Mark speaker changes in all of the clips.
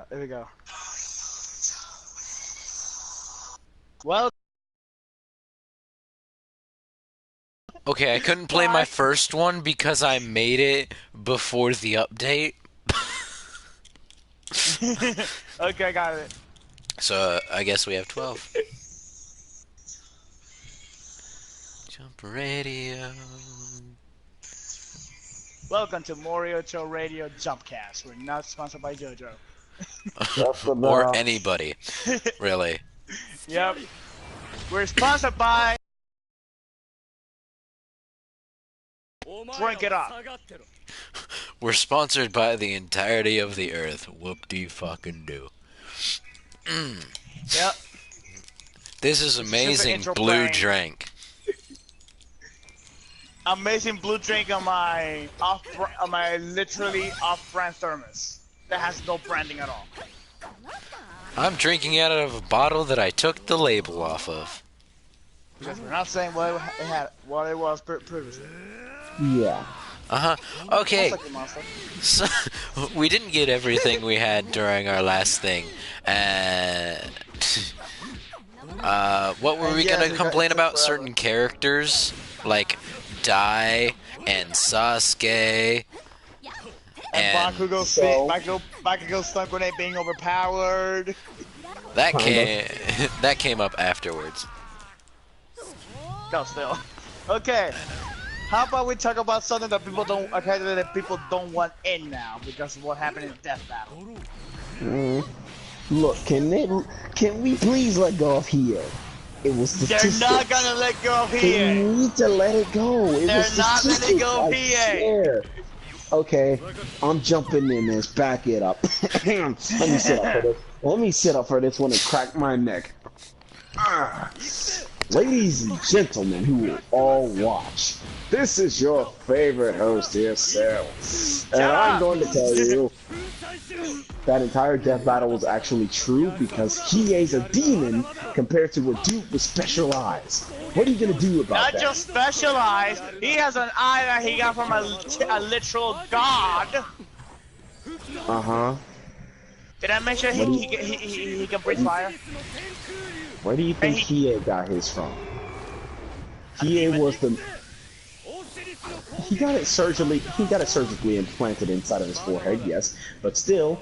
Speaker 1: There we go. Well,
Speaker 2: Okay, I couldn't play my first one because I made it before the update.
Speaker 1: okay, got it.
Speaker 2: So I guess we have 12. Jump radio.
Speaker 1: Welcome to Moriocho Radio JUMPcast. We're not sponsored by JoJo.
Speaker 3: Just
Speaker 2: Or
Speaker 3: about.
Speaker 2: anybody, really.
Speaker 1: Yep. We're sponsored by Drink It Up.
Speaker 2: We're sponsored by the entirety of the earth. Whoop-de-fucking-do.
Speaker 1: Yep.
Speaker 2: This is amazing
Speaker 1: intro
Speaker 2: blue
Speaker 1: playing.
Speaker 2: drink.
Speaker 1: Amazing blue drink on my literally off-brand thermos that has no branding at all.
Speaker 2: I'm drinking out of a bottle that I took the label off of.
Speaker 1: Because we're not saying what it was previously.
Speaker 3: Yeah.
Speaker 2: Okay.
Speaker 1: Looks like a monster.
Speaker 2: So, we didn't get everything we had during our last thing. What were we gonna complain about? Certain characters like Dai and Sasuke and
Speaker 1: Bakugo stun grenade being overpowered.
Speaker 2: that came up afterwards.
Speaker 1: No, still. Okay. How about we talk about something that people don't want in now because of what happened in Death Battle?
Speaker 3: Look, can we please let go of here? It was statistics.
Speaker 1: They're not gonna let go of
Speaker 3: We
Speaker 1: here.
Speaker 3: need to let it go.
Speaker 1: They're not letting go of
Speaker 3: I
Speaker 1: here.
Speaker 3: swear. Okay, I'm jumping in this. Back it up. Let me sit up for this. Let me sit up for this one and crack my neck. Ladies and gentlemen who will all watch, this is your favorite host here, Sarah. And I'm going to tell you that entire death battle was actually true because Hiei's a demon compared to a dude with special eyes. What are you going to do about
Speaker 1: Not
Speaker 3: that?
Speaker 1: just specialized. He has an eye that he got from a literal god.
Speaker 3: Uh-huh.
Speaker 1: Did I mention he can breathe fire?
Speaker 3: Where do you think Hiei got his from? Hiei was the... He got it surgically implanted inside of his forehead, yes. But still,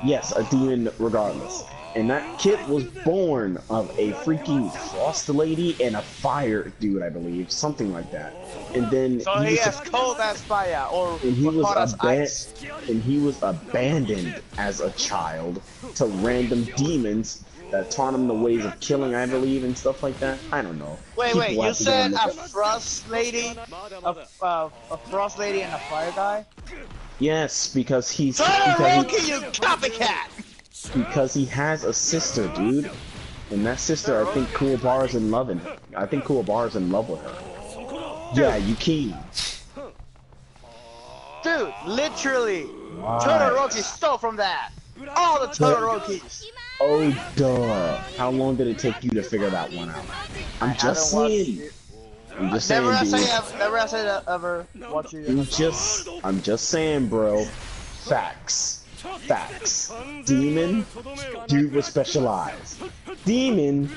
Speaker 3: yes, a demon regardless. And that kid was born of a freaking frost lady and a fire dude, I believe. Something like that. And then
Speaker 1: So he has cold as fire, or hot as ice.
Speaker 3: And he was abandoned as a child to random demons that taught him the ways of killing, I believe, and stuff like that. I don't know.
Speaker 1: Wait,
Speaker 3: People
Speaker 1: you
Speaker 3: have to go
Speaker 1: said
Speaker 3: and look
Speaker 1: a
Speaker 3: up.
Speaker 1: frost lady, a frost lady and a fire guy?
Speaker 3: Yes, because he's
Speaker 1: Todoroki, you copycat!
Speaker 3: because he has a sister, dude. And that sister, I think Kuwabara's in love with her. Yeah, Yuki.
Speaker 1: Dude, literally, Todoroki stole from that. All the Todorokis.
Speaker 3: Oh, duh. How long did it take you to figure that one out? I'm just saying. I'm just saying,
Speaker 1: Never
Speaker 3: dude.
Speaker 1: say that ever watch you.
Speaker 3: I'm just saying, bro. Facts. Facts. Demon, dude with special eyes. Demon,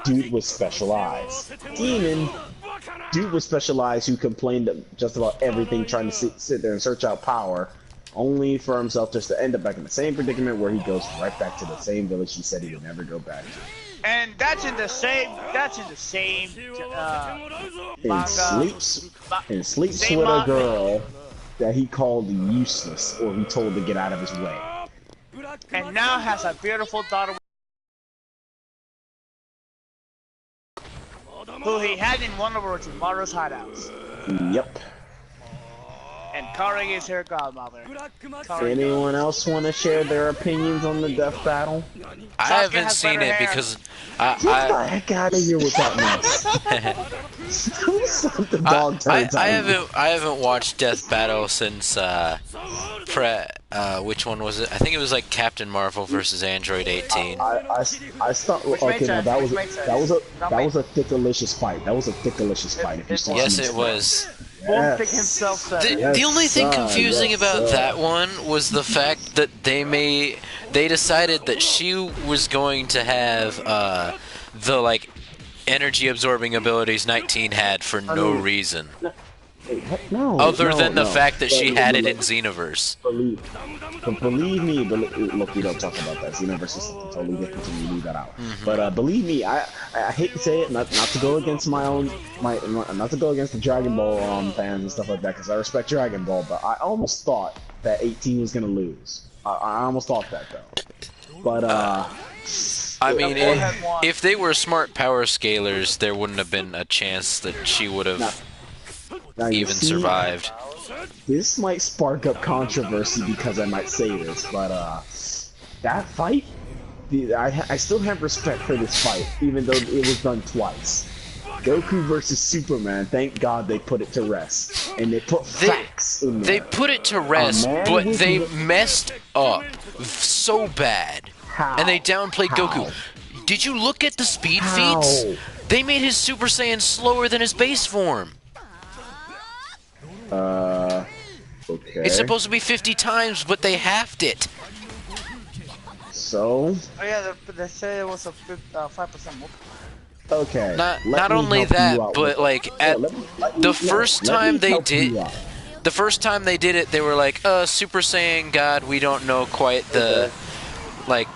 Speaker 3: dude with special eyes. Demon, dude with special eyes who complained of just about everything, trying to sit there and search out power, only for himself just to end up back in the same predicament where he goes right back to the same village he said he would never go back to.
Speaker 1: And that's in the same manga.
Speaker 3: And sleeps
Speaker 1: Same
Speaker 3: with a
Speaker 1: manga.
Speaker 3: girl that he called useless, or he told to get out of his way.
Speaker 1: And now has a beautiful daughter who he had in one of Orochimaru's hideouts.
Speaker 3: Yep.
Speaker 1: And Kari is her godmother.
Speaker 3: Anyone else want to share their opinions on the death battle?
Speaker 2: I
Speaker 1: Sasuke
Speaker 2: haven't
Speaker 1: has
Speaker 2: seen
Speaker 1: better
Speaker 2: it
Speaker 1: hair.
Speaker 2: because
Speaker 3: Get the heck out of here with that mess. Stop the dog turn time.
Speaker 2: I haven't watched Death Battle since which one was it? I think it was like Captain Marvel versus Android 18.
Speaker 3: I stopped. Okay, now that was a thickalicious fight. That was a thickalicious fight. If you saw
Speaker 2: Yes,
Speaker 3: some
Speaker 2: it was.
Speaker 1: won't think himself centered.
Speaker 2: The only thing confusing about that one was the fact that they decided that she was going to have the like energy absorbing abilities 19 had for no reason.
Speaker 3: No,
Speaker 2: Other than the
Speaker 3: no.
Speaker 2: fact that she had it in Xenoverse.
Speaker 3: Believe me, look, we don't talk about that. Xenoverse is totally different, so we leave that out. But believe me, I hate to say it, not to go against not to go against the Dragon Ball fans and stuff like that, because I respect Dragon Ball, but I almost thought that 18 was gonna lose. I almost thought that though. But
Speaker 2: I mean, if they were smart power scalers, there wouldn't have been a chance that she would have even survived.
Speaker 3: This might spark up controversy because I might say this, but that fight, I still have respect for this fight, even though it was done twice. Goku versus Superman, thank God they put it to rest. And they put facts in there.
Speaker 2: They put it to rest, but they messed up so bad.
Speaker 3: How?
Speaker 2: And they downplayed Goku. Did you look at the speed feats? They made his Super Saiyan slower than his base form.
Speaker 3: Okay.
Speaker 2: It's supposed to be 50 times, but they halved it.
Speaker 3: So?
Speaker 1: Oh yeah, they say it was a 5% more.
Speaker 3: Okay.
Speaker 2: Not only that, but like at the first time they did it, they were like, Super Saiyan God, we don't know quite the like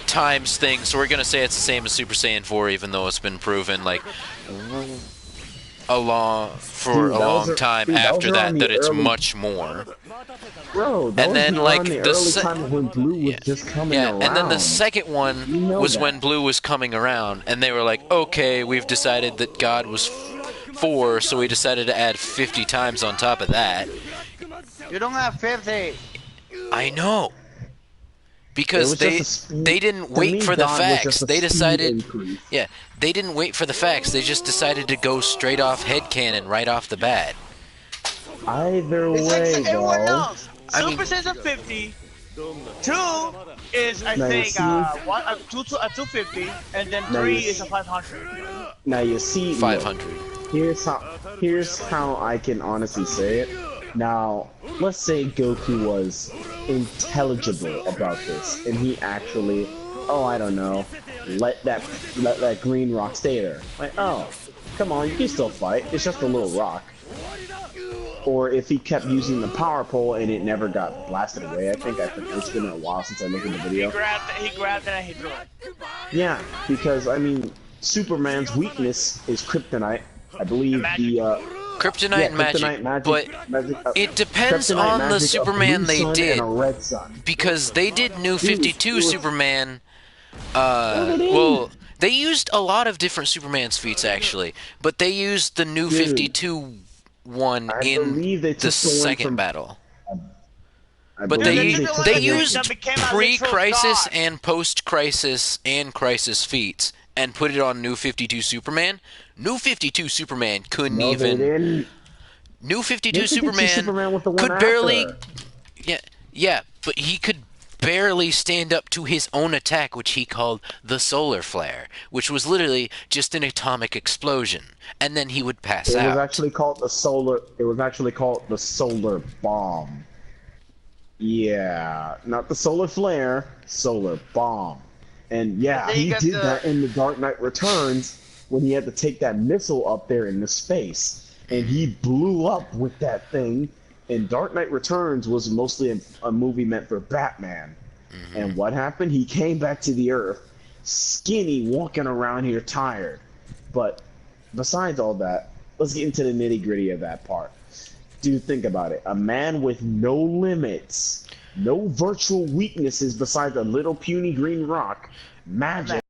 Speaker 2: times thing, so we're gonna say it's the same as Super Saiyan 4, even though it's been proven like a long time after that it's much more.
Speaker 3: Bro,
Speaker 2: and then like
Speaker 3: the time when Blue was just coming around.
Speaker 2: And then the second one was when Blue was coming around, and they were like, okay, we've decided that God was 4, so we decided to add 50 times on top of that.
Speaker 1: You don't have 50.
Speaker 2: I know. Because they didn't wait for the facts. They decided, they didn't wait for the facts. They just decided to go straight off headcanon right off the bat.
Speaker 3: Either way,
Speaker 1: like everyone
Speaker 3: though.
Speaker 1: knows. Super Saiyan's a 50. 2 is I think 250, and then 3 is a 500.
Speaker 3: Now you see
Speaker 2: 500.
Speaker 3: Here's how I can honestly say it. Now, let's say Goku was intelligible about this, and he actually, I don't know, let that green rock stay there. Like, come on, you can still fight. It's just a little rock. Or if he kept using the power pole and it never got blasted away, I think it's been a while since I looked at the video.
Speaker 1: He grabbed it and he threw it.
Speaker 3: Yeah, because I mean, Superman's weakness is kryptonite. I believe
Speaker 2: Kryptonite and magic, but it depends on the Superman they did, because they did New 52 Superman, well, they used a lot of different Superman's feats actually, but they used the New 52 one in the second battle. But they used pre-Crisis and post-Crisis and Crisis feats and put it on New 52 Superman. New 52 Superman couldn't even. New 52 Superman could barely. Yeah, but he could barely stand up to his own attack, which he called the solar flare, which was literally just an atomic explosion, and then he would pass out.
Speaker 3: It was actually called the solar bomb. Yeah, not the solar flare, solar bomb. And yeah, he did that in The Dark Knight Returns when he had to take that missile up there into space, and he blew up with that thing. And Dark Knight Returns was mostly a movie meant for Batman. Mm-hmm. And what happened? He came back to the Earth, skinny, walking around here tired. But besides all that, let's get into the nitty-gritty of that part. Dude, think about it. A man with no limits, no virtual weaknesses besides a little puny green rock, magic.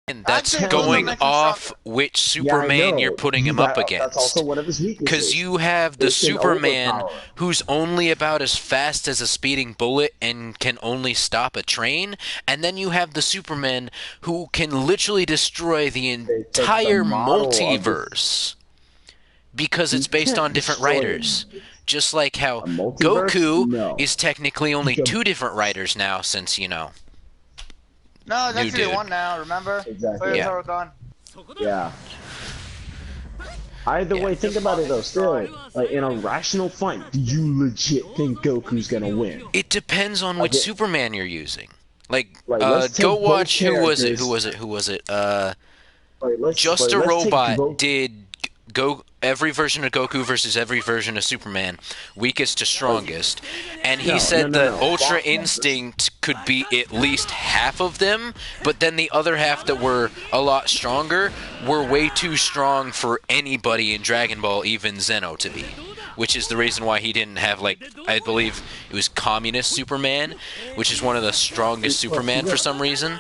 Speaker 2: And that's going off which Superman you're putting him up against.
Speaker 3: That's also one of his weaknesses.
Speaker 2: Because you have the Superman who's only about as fast as a speeding bullet and can only stop a train, and then you have the Superman who can literally destroy the entire multiverse because it's based on different writers. Just like how Goku is technically only 2 different writers now, since,
Speaker 1: No, it's actually 1 now, remember?
Speaker 3: Exactly.
Speaker 1: Yeah.
Speaker 3: Yeah. Either way, think about it though. Still, like in a rational fight, do you legit think Goku's gonna win?
Speaker 2: It depends on which Superman you're using. Like,
Speaker 3: let's
Speaker 2: go
Speaker 3: take
Speaker 2: watch
Speaker 3: both
Speaker 2: who was it? Just a Robot did every version of Goku versus every version of Superman, weakest to strongest, and he said the Ultra Instinct could be at least half of them, but then the other half that were a lot stronger were way too strong for anybody in Dragon Ball, even Zeno, to be. Which is the reason why he didn't have, like, I believe it was Communist Superman, which is one of the strongest Superman for some reason.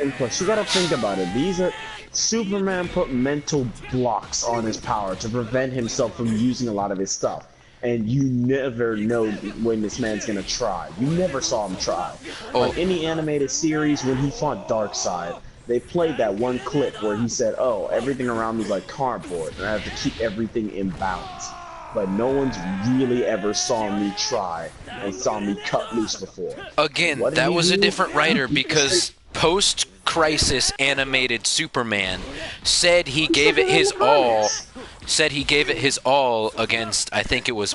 Speaker 3: And plus, you gotta think about it. Superman put mental blocks on his power to prevent himself from using a lot of his stuff. And you never know when this man's gonna try. You never saw him try. On any animated series, when he fought Darkseid, they played that one clip where he said, "Oh, everything around me is like cardboard, and I have to keep everything in balance." But no one's really ever saw me try and saw me cut loose before.
Speaker 2: Again, that was a different writer because post-Crisis animated Superman said he gave it his all. Said he gave it his all against, I think it was...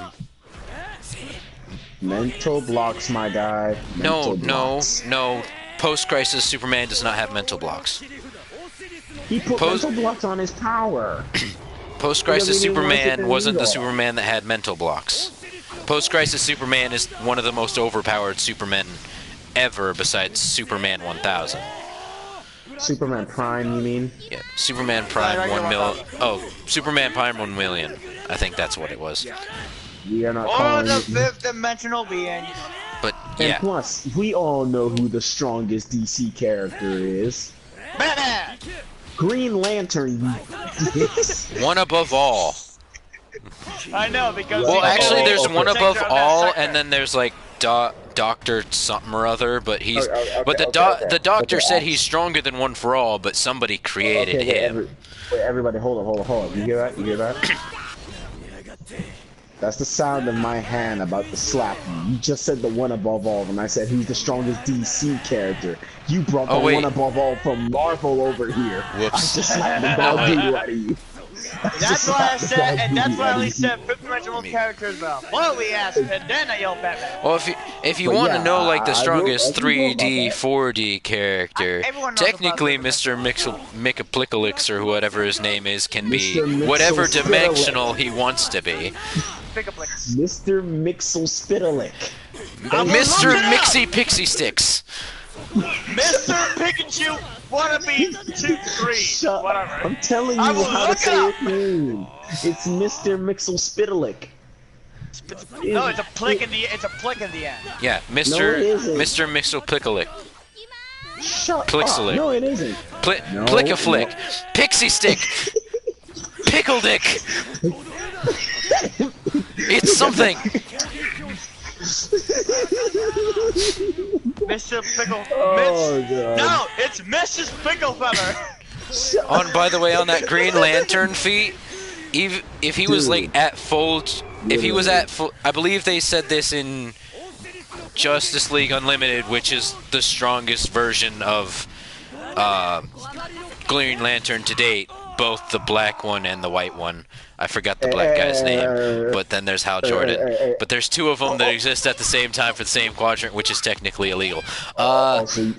Speaker 3: Mental blocks, my guy.
Speaker 2: No. Post-Crisis Superman does not have mental blocks.
Speaker 3: He put mental blocks on his power.
Speaker 2: Post-Crisis Superman wasn't the Superman that had mental blocks. Post-Crisis Superman is one of the most overpowered Supermen ever besides Superman 1000.
Speaker 3: Superman Prime, you mean?
Speaker 2: Yeah, Superman Prime 1 million. Oh, Superman Prime 1 million. I think that's what it was.
Speaker 3: We are not
Speaker 1: calling the fifth dimensional being.
Speaker 2: But, yeah.
Speaker 3: And plus, we all know who the strongest DC character is.
Speaker 1: Batman!
Speaker 3: Green Lantern,
Speaker 2: One above all.
Speaker 1: I know, because...
Speaker 2: Well, actually, there's one above all, and then there's, like, Doctor something or other, but he's... the Doctor said he's stronger than One for All, but somebody created him.
Speaker 3: Wait, everybody, hold on. You hear that? That's the sound of my hand about to slap you. You just said the one above all, and I said who's the strongest DC character. You brought the one above all from Marvel over here.
Speaker 2: Whoops.
Speaker 3: I just slapped the dog doo out of you.
Speaker 1: That's why I said, and that's why I only said fifth dimensional characters. What we asked, and then I yelled Batman.
Speaker 2: Well, if you want to know like the strongest 3D, 4D character, technically Mr. Mixaplicalix or whatever his name is can be whatever dimensional he wants to be.
Speaker 3: Mr. Mixel-Spitalick.
Speaker 2: Mr. Mixie Pixie Sticks.
Speaker 1: Mr. Pikachu wannabe 2-3. Whatever.
Speaker 3: I'm telling you how to say his name. It's Mr. Mixel-Spitalick.
Speaker 1: No, it's a plick in the end.
Speaker 2: Yeah, Mr. Mixel-Plicalick.
Speaker 3: Shut
Speaker 2: Plixalick.
Speaker 3: up. No, it isn't.
Speaker 2: Plick-a-flick.
Speaker 3: No.
Speaker 2: Pixie Stick. Pickle Dick. It's something.
Speaker 1: Mr. Pickle.
Speaker 3: Oh, God.
Speaker 1: No, it's Mrs. Picklefeather.
Speaker 2: By the way, on that Green Lantern feat, if he was like at full, I believe they said this in Justice League Unlimited, which is the strongest version of Green Lantern to date, both the black one and the white one. I forgot the black guy's name, but then there's Hal Jordan. But there's two of them that exist at the same time for the same quadrant, which is technically illegal.
Speaker 3: So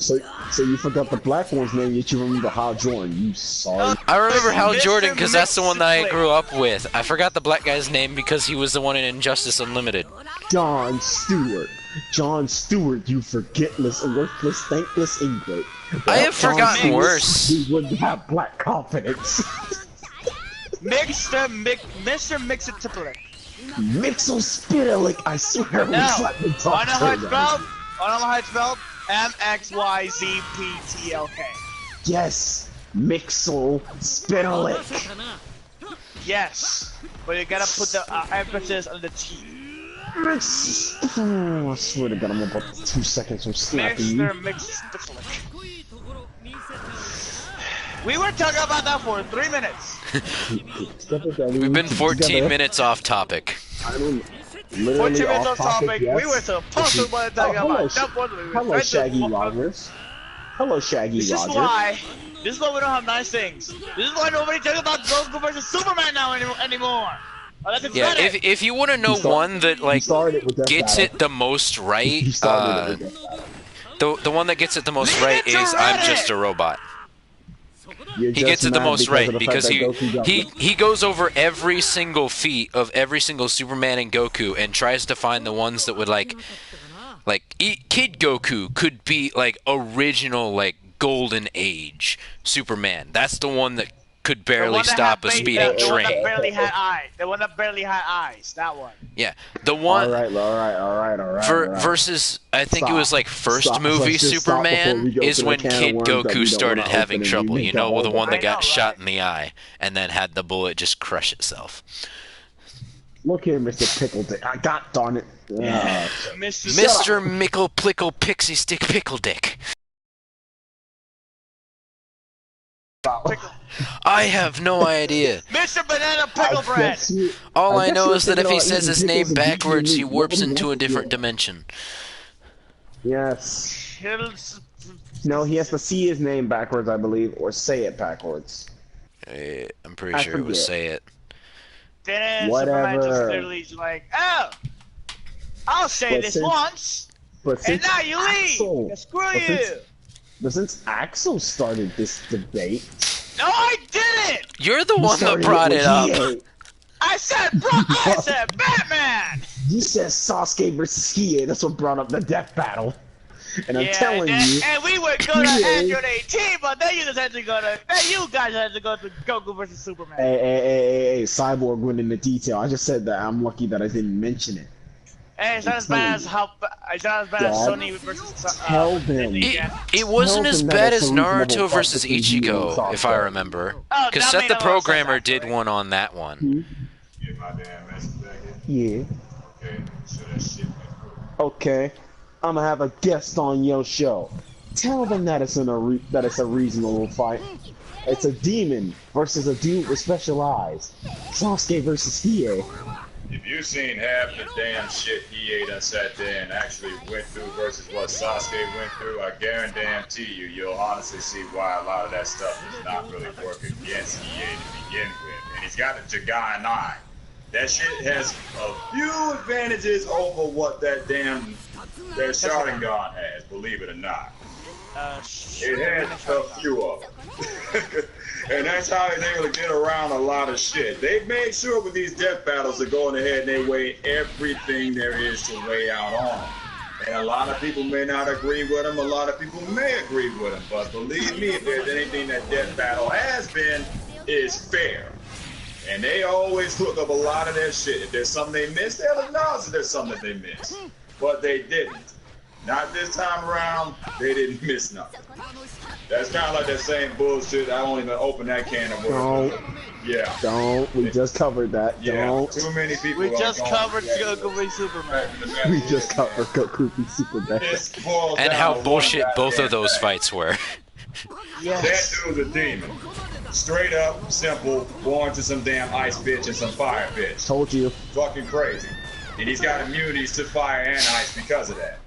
Speaker 3: you forgot the black one's name, yet you remember Hal Jordan. You sorry.
Speaker 2: I remember Hal Jordan because that's the one that I grew up with. I forgot the black guy's name because he was the one in Injustice Unlimited.
Speaker 3: John Stewart, you forgetless, worthless, thankless ingrate.
Speaker 2: I have forgotten worse.
Speaker 3: He wouldn't have black confidence.
Speaker 1: Mr. Mixaplicalix.
Speaker 3: Mixel-Spitalick, I swear we slapped the dog.
Speaker 1: I know how it's spelled. MXYZPTLK.
Speaker 3: Yes, Mixel-Spitalick.
Speaker 1: Yes, but you gotta put the emphasis on the T.
Speaker 3: I swear to God, I'm about 2 seconds from slapping you.
Speaker 1: Mr. Mixaplicalix. We were talking about that for 3 minutes.
Speaker 2: We've been 14 minutes off topic.
Speaker 1: 14 minutes off topic. Yes. We were supposed to talk about that one.
Speaker 3: Hello, Shaggy Rogers. Hello, Shaggy
Speaker 1: This
Speaker 3: Roger.
Speaker 1: is why we don't have nice things. This is why nobody talks about Goku versus Superman now anymore.
Speaker 2: Yeah, if you want to know one that like gets it the most right, the one that gets it the most right is I'm Just a Robot. He gets it the most right because he goes over every single feat of every single Superman and Goku and tries to find the ones that would like Kid Goku could be like original like Golden Age Superman. That's the one that could barely stop a speeding train.
Speaker 1: The one that barely had eyes. The one that barely had eyes. That one.
Speaker 2: Yeah, the one.
Speaker 3: All right.
Speaker 2: Versus, I think it was like first movie Superman is when Kid Goku started having trouble. You know, the one that got shot in the eye and then had the bullet just crush itself.
Speaker 3: Look here, Mr. Pickle Dick. God darn it.
Speaker 2: Mr. Mickle Plickle Pixie Stick Pickle Dick. I have no idea.
Speaker 1: Mr. Banana Pickle Bread!
Speaker 2: All I know is that if he says his name backwards, he warps into a different dimension.
Speaker 3: Yes. No, he has to see his name backwards, I believe, or say it backwards.
Speaker 2: I'm pretty sure it was say it.
Speaker 1: Then Superman just literally like, oh! I'll say this once! And now you leave! Screw you!
Speaker 3: But since Axel started this debate...
Speaker 1: No, I didn't!
Speaker 2: You're the one that brought it up.
Speaker 1: I said Batman!
Speaker 3: You said Sasuke versus Hiei. That's what brought up the death battle. And I'm telling you...
Speaker 1: And we were going to Android 18, but then you guys had to go to Goku versus Superman.
Speaker 3: Hey, Cyborg went into detail. I just said that I'm lucky that I didn't mention it.
Speaker 1: Hey, it's not as bad as Sony versus
Speaker 3: Tell them.
Speaker 2: It wasn't as bad as Naruto versus Ichigo, if I remember. Because Seth the Programmer did one on that one.
Speaker 4: Get my damn message back in?
Speaker 3: Yeah.
Speaker 4: Okay, so that shit.
Speaker 3: Okay. I'm gonna have a guest on your show. Tell them that it's a reasonable fight. It's a demon versus a dude with special eyes. Sasuke versus Hiei.
Speaker 4: If you've seen half the damn shit Hiei done sat there and actually went through versus what Sasuke went through, I guarantee you'll honestly see why a lot of that stuff does not really work against Hiei to begin with. And he's got the Jagai 9. That shit has a few advantages over what that Sharingan has, believe it or not. It has a few of them. And that's how he's able to get around a lot of shit. They've made sure with these death battles they're going ahead and they weigh everything there is to weigh out on them. And a lot of people may not agree with them, a lot of people may agree with them. But believe me, if there's anything that death battle has been, is fair. And they always hook up a lot of their shit. If there's something they missed, they'll acknowledge that there's something that they missed. But they didn't. Not this time around, they didn't miss nothing. That's kind of like that same bullshit. I won't even open that can of worms. Yeah.
Speaker 3: Don't. We just covered that.
Speaker 4: Yeah.
Speaker 3: Don't.
Speaker 4: Too many people.
Speaker 1: We just covered Goku v Superman.
Speaker 3: We just covered Goku v Superman.
Speaker 2: And how bullshit both of those fights were.
Speaker 1: Yes.
Speaker 4: That dude's a demon. Straight up, simple, born to some damn ice bitch and some fire bitch.
Speaker 3: Told you.
Speaker 4: Fucking crazy. And he's got immunities to fire and ice because of that.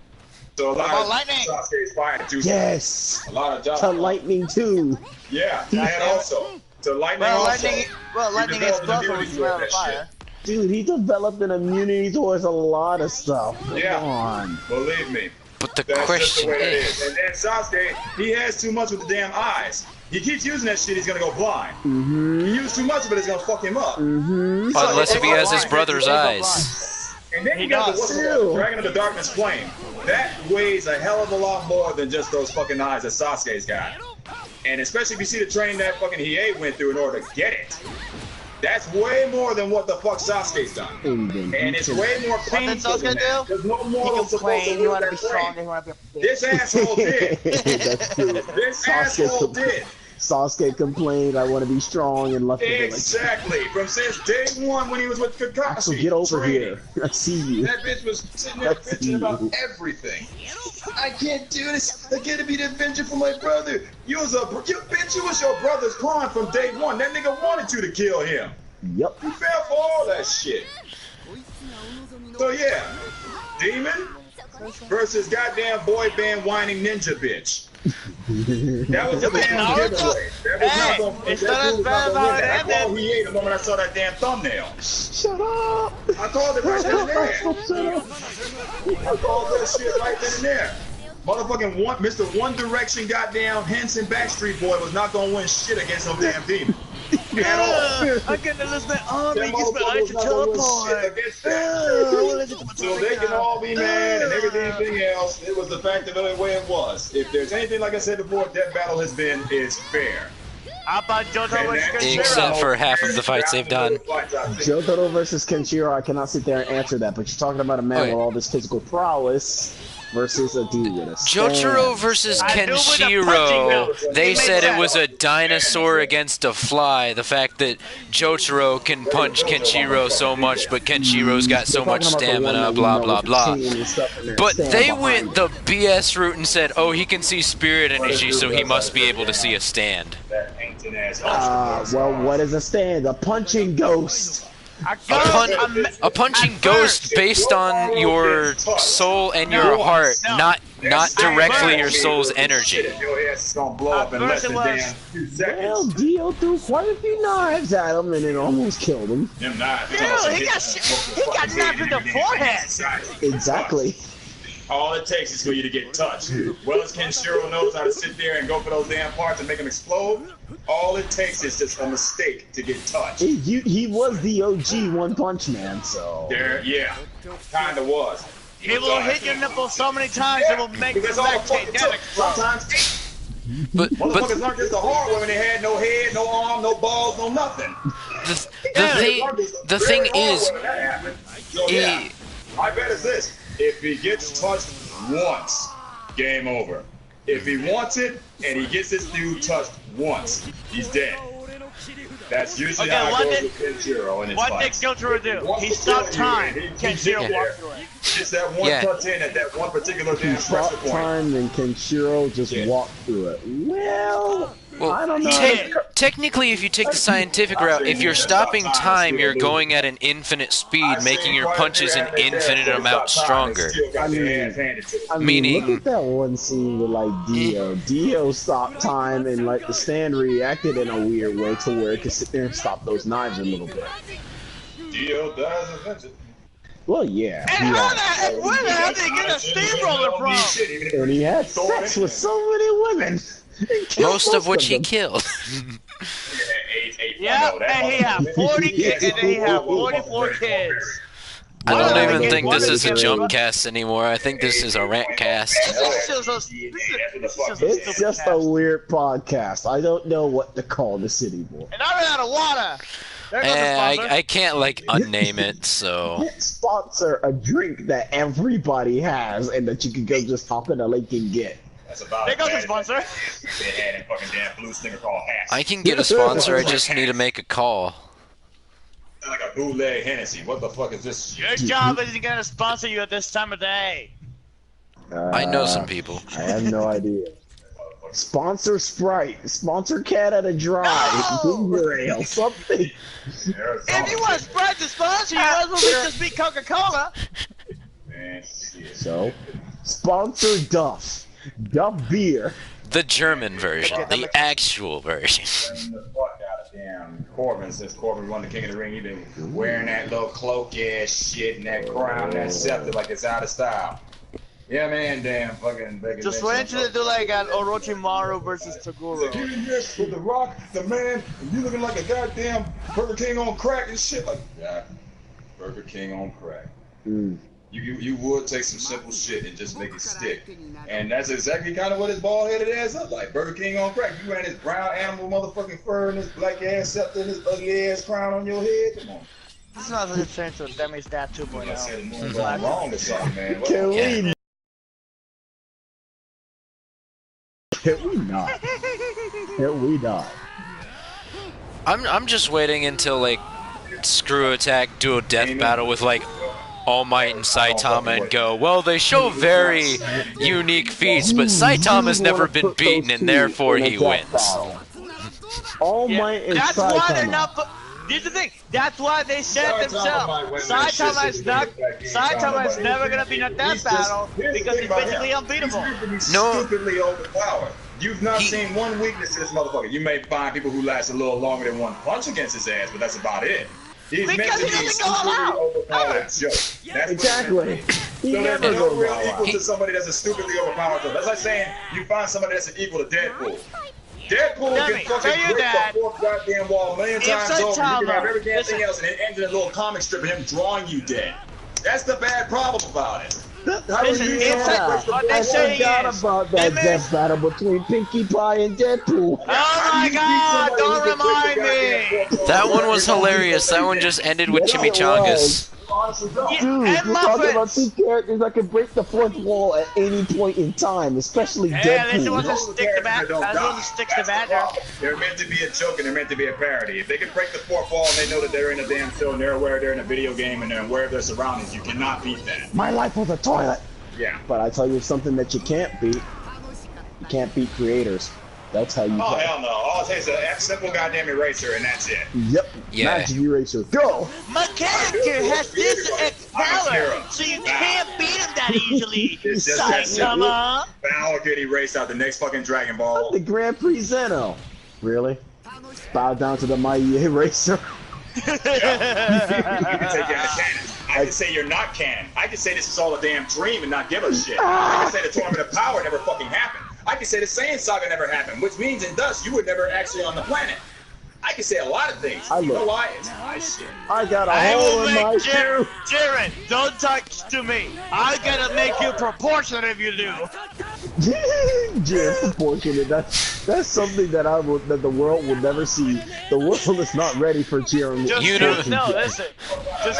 Speaker 4: So a lot of Sasuke's fire too.
Speaker 3: Yes.
Speaker 4: A lot of
Speaker 3: to lightning too.
Speaker 4: Yeah, and also to lightning also.
Speaker 1: Lightning is plus when fire.
Speaker 3: Dude, he developed an immunity towards a lot of stuff.
Speaker 4: Yeah.
Speaker 3: Come on.
Speaker 4: Believe me.
Speaker 2: But the
Speaker 4: That's
Speaker 2: question
Speaker 4: just the way
Speaker 2: is,
Speaker 4: it is. And then Sasuke, he has too much with the damn eyes. He keeps using that shit, he's gonna go blind. He used too much of it, it's gonna fuck him up.
Speaker 2: unless if he has his brother's eyes.
Speaker 4: And then you got the Dragon of the Darkness Flame. That weighs a hell of a lot more than just those fucking eyes that Sasuke's got. And especially if you see the training that fucking Hiei went through in order to get it. That's way more than what the fuck Sasuke's done. And it's way more painful than that. There's no mortal supposed to
Speaker 1: you want to be strong, you want to be
Speaker 4: This asshole did.
Speaker 3: That's true.
Speaker 4: This asshole did.
Speaker 3: Sasuke complained, I want to be strong and left the
Speaker 4: Exactly. From since day one when he was with Kakashi.
Speaker 3: Axel, get over here. I see you.
Speaker 4: That bitch was sitting there bitching about everything. I can't do this. I gotta be the avenger for my brother. You was your brother's pawn from day one. That nigga wanted you to kill him.
Speaker 3: Yep.
Speaker 4: You fell for all that shit. So yeah, Demon versus goddamn boy band whining ninja bitch. That was a damn giveaway.
Speaker 1: It's not as bad as how it ended.
Speaker 4: I called he ate the moment I saw that damn thumbnail.
Speaker 3: Shut up!
Speaker 4: I called it right then and there. I called that shit right then and there. Motherfucking Mr. One Direction goddamn Henson Backstreet Boy was not gonna win shit against some damn demon. At all.
Speaker 1: I'm gonna listen to Army,
Speaker 4: That
Speaker 1: you
Speaker 4: motherfucker was not gonna win shit against that. So they can all be mad and everything else. It was the fact of the way it was. If there's anything, like I said before, that battle has been is fair.
Speaker 1: How about Jotaro versus Kenshiro?
Speaker 2: Except for half of the fights they've done.
Speaker 3: Jotaro versus Kenshiro, I cannot sit there and answer that, but you're talking about a man with all this physical prowess versus a dude with a stand.
Speaker 2: Jotaro versus Kenshiro, they said it was a dinosaur against a fly. The fact that Jotaro can punch Kenshiro so much, but Kenshiro's got so much stamina, blah, blah, blah. But they went the BS route and said, oh, he can see spirit energy, so he must be able to see a stand.
Speaker 3: Well, what is a stand? A punching ghost.
Speaker 2: A punching ghost based on your soul and your heart, not directly your soul's energy.
Speaker 4: Your ass is gonna blow up in less than damn 2 seconds.
Speaker 3: Well, Dio threw quite a few knives at him and it almost killed him.
Speaker 4: Them knives.
Speaker 1: Dude, he got knives in the forehead.
Speaker 3: Exactly.
Speaker 4: All it takes is for you to get touched. Well as Kenshiro knows how to sit there and go for those damn parts and make them explode, all it takes is just a mistake to get touched.
Speaker 3: He was the OG One Punch Man, so...
Speaker 4: There, yeah, kinda was.
Speaker 1: He will hit your nipple so many times it will make the lactate that explode.
Speaker 4: Sometimes
Speaker 2: But
Speaker 4: motherfuckers learned this the hard way when they had no head, no arm, no balls, no nothing.
Speaker 2: the thing is,
Speaker 4: So, yeah, I bet it's this. If he gets touched once, game over. If he wants it and he gets this dude touched once, he's dead. That's usually how it goes with Kenshiro in his
Speaker 1: What did Jotaro do? He stopped time. Kenshiro walked through it.
Speaker 4: Just that one touch in at that one particular damn pressure
Speaker 3: Stopped
Speaker 4: point.
Speaker 3: time and Kenshiro just walked through it. Well, I don't know.
Speaker 2: Technically, if you take the scientific route, if you're stopping time, you're going at an infinite speed, making your punches an infinite amount stronger. Meaning,
Speaker 3: look at that one scene with like Dio. Dio stopped time and like the stand reacted in a weird way to where it could sit there and stop those knives a little bit.
Speaker 4: Dio does eventually.
Speaker 3: Well, yeah.
Speaker 1: And where the hell did he get a steamroller from?
Speaker 3: And he had sex with so many women.
Speaker 2: most of which he killed.
Speaker 1: Yeah, and he had 40 kids, and he had 44 kids.
Speaker 2: I don't even think this is a JUMPcast anymore. I think this is a rantcast.
Speaker 3: It's just a weird podcast. I don't know what to call this anymore.
Speaker 1: And I ran out of water.
Speaker 2: I can't like unname it, so.
Speaker 3: Sponsor a drink that everybody has and that you can go just hop in a lake and get.
Speaker 4: That's about
Speaker 1: there goes the sponsor.
Speaker 2: I can get a sponsor. I just need to make a call.
Speaker 4: Like a bootleg Hennessy. What the fuck is this?
Speaker 1: Your job isn't gonna sponsor you at this time of day.
Speaker 2: I know some people.
Speaker 3: I have no idea. Sponsor Sprite. Sponsor Canada Dry. Ginger Ale. Something.
Speaker 1: If you want Sprite to sponsor you, might as well just be Coca-Cola.
Speaker 3: So, sponsor Duff. Duff beer.
Speaker 2: The German version. The actual version.
Speaker 4: The fuck out of damn Corbin. Since Corbin won the King of the Ring, he been wearing that little cloak ass shit and that crown, that scepter like it's out of style. Yeah, man, damn fucking begging.
Speaker 1: Just wait until they do like an Orochimaru versus Toguro.
Speaker 4: You in this with the Rock, the man, and you looking like a goddamn Burger King on crack and shit. Like, yeah, Burger King on crack. You would take some simple shit and just make it stick. And that's exactly kind of what his bald-headed ass looked like. Burger King on crack. You ran his brown animal motherfucking fur and this black ass scepter and this ugly ass crown on your head. Come on.
Speaker 1: This is not a change to a Demi Stat 2.0.
Speaker 4: Going wrong or something, man.
Speaker 3: Can we? Can we not? Can we not?
Speaker 2: I'm just waiting until like Screw Attack do a death battle with like All Might and Saitama and go, well, they show very unique feats, but Saitama's never been beaten and therefore he wins.
Speaker 3: All Might and Saitama.
Speaker 1: This is the thing. That's why they said themselves. Saitama is never gonna be in that battle because he's basically unbeatable.
Speaker 4: Stupidly overpowered. You've not seen one weakness to this motherfucker. You may find people who last a little longer than one punch against his ass, but that's about it. He's meant to be stupidly overpowered joke.
Speaker 3: Exactly.
Speaker 4: So there's no real equal to somebody that's a stupidly overpowered joke. That's like saying you find somebody that's an equal to Deadpool. Deadpool can fucking break the fourth goddamn wall a million times over. You can have every damn thing else, and it ends in a little comic strip of him drawing you dead. That's the bad problem about it.
Speaker 3: I forgot about that death battle between Pinkie Pie and Deadpool.
Speaker 1: Oh my god, don't remind me!
Speaker 2: That one was hilarious. That one just ended with chimichangas.
Speaker 3: Dude, we're talking about two characters that can break the fourth wall at any point in time, especially Deadpool.
Speaker 1: This one just stick the bat. That's one sticks the bat there.
Speaker 4: They're meant to be a joke and they're meant to be a parody. If they can break the fourth wall and they know that they're in a damn show and they're aware they're in a video game and they're aware of their surroundings, you cannot beat that.
Speaker 3: My life was a toilet.
Speaker 4: Yeah.
Speaker 3: But I tell you something that you can't beat. You can't beat creators. That's how you play.
Speaker 4: Hell no. All it takes is a simple goddamn eraser and that's it.
Speaker 3: Yep.
Speaker 2: Yeah.
Speaker 3: Magic eraser. Go!
Speaker 1: My character has this X power, so you can't beat him that easily. Saitama!
Speaker 4: Power get erased out the next fucking Dragon Ball.
Speaker 3: The Grand Prix Zeno. Really? Bow down to the mighty eraser.
Speaker 4: You can take it out of canon. I can say you're not canon. I can say this is all a damn dream and not give a shit. I can say the Tournament of Power never fucking happened. I can say the Saiyan Saga never happened, which means and thus you were never actually on the planet. I can say a lot of things. You know why? It's my shit.
Speaker 3: I got a hole in my shoe.
Speaker 1: Jiren, don't talk to me. I'm gonna make you proportionate if you do.
Speaker 3: Jiren, proportionate. That's something that that the world will never see. The world is not ready for Jiren.
Speaker 1: Listen.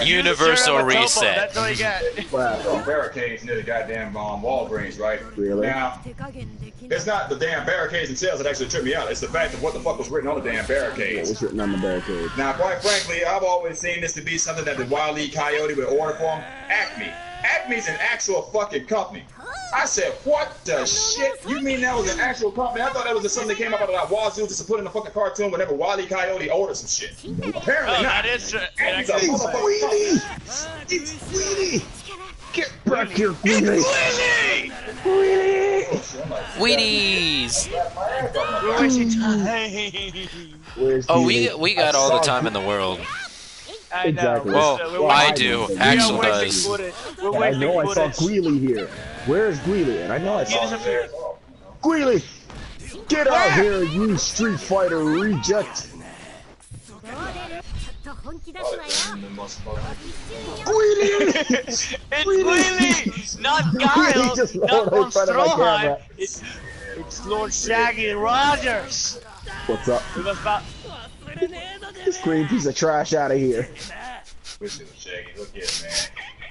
Speaker 2: Universal reset.
Speaker 1: That's all you got.
Speaker 4: Wow. Barricades near the goddamn Walgreens, right?
Speaker 3: Really?
Speaker 4: Now, it's not the damn barricades themselves that actually trip me out. It's the fact of what the fuck was written on the damn barricades.
Speaker 3: What was written on the barricades?
Speaker 4: Now, quite frankly, I've always seen this to be something that the Wile E. Coyote would order for him. Acme. Acme's an actual fucking company. I said, what the shit? You mean that was an actual company? I thought that was just something that came out of that wazoo just to put in a fucking cartoon whenever Wile E. Coyote ordered some shit. Apparently not.
Speaker 1: That is true.
Speaker 4: Acme's a motherfucking company.
Speaker 3: It's Weedy! Get back here, Weedy!
Speaker 2: Wheaties!
Speaker 3: Oh,
Speaker 2: we got all the time in the world.
Speaker 1: I know.
Speaker 3: Exactly.
Speaker 2: Well, I do. Axel does.
Speaker 3: I know I saw Greeley here. Where is Greeley? And I know I saw him there. Greeley! Get out here, you Street Fighter reject! Greeley!
Speaker 1: It's Greeley! Not Guile! Not Von Stroheim! It's Lord Shaggy Rogers!
Speaker 3: What's up?
Speaker 1: We must about...
Speaker 3: This green piece of trash out of here.
Speaker 4: Listen, Shaggy, look here, man.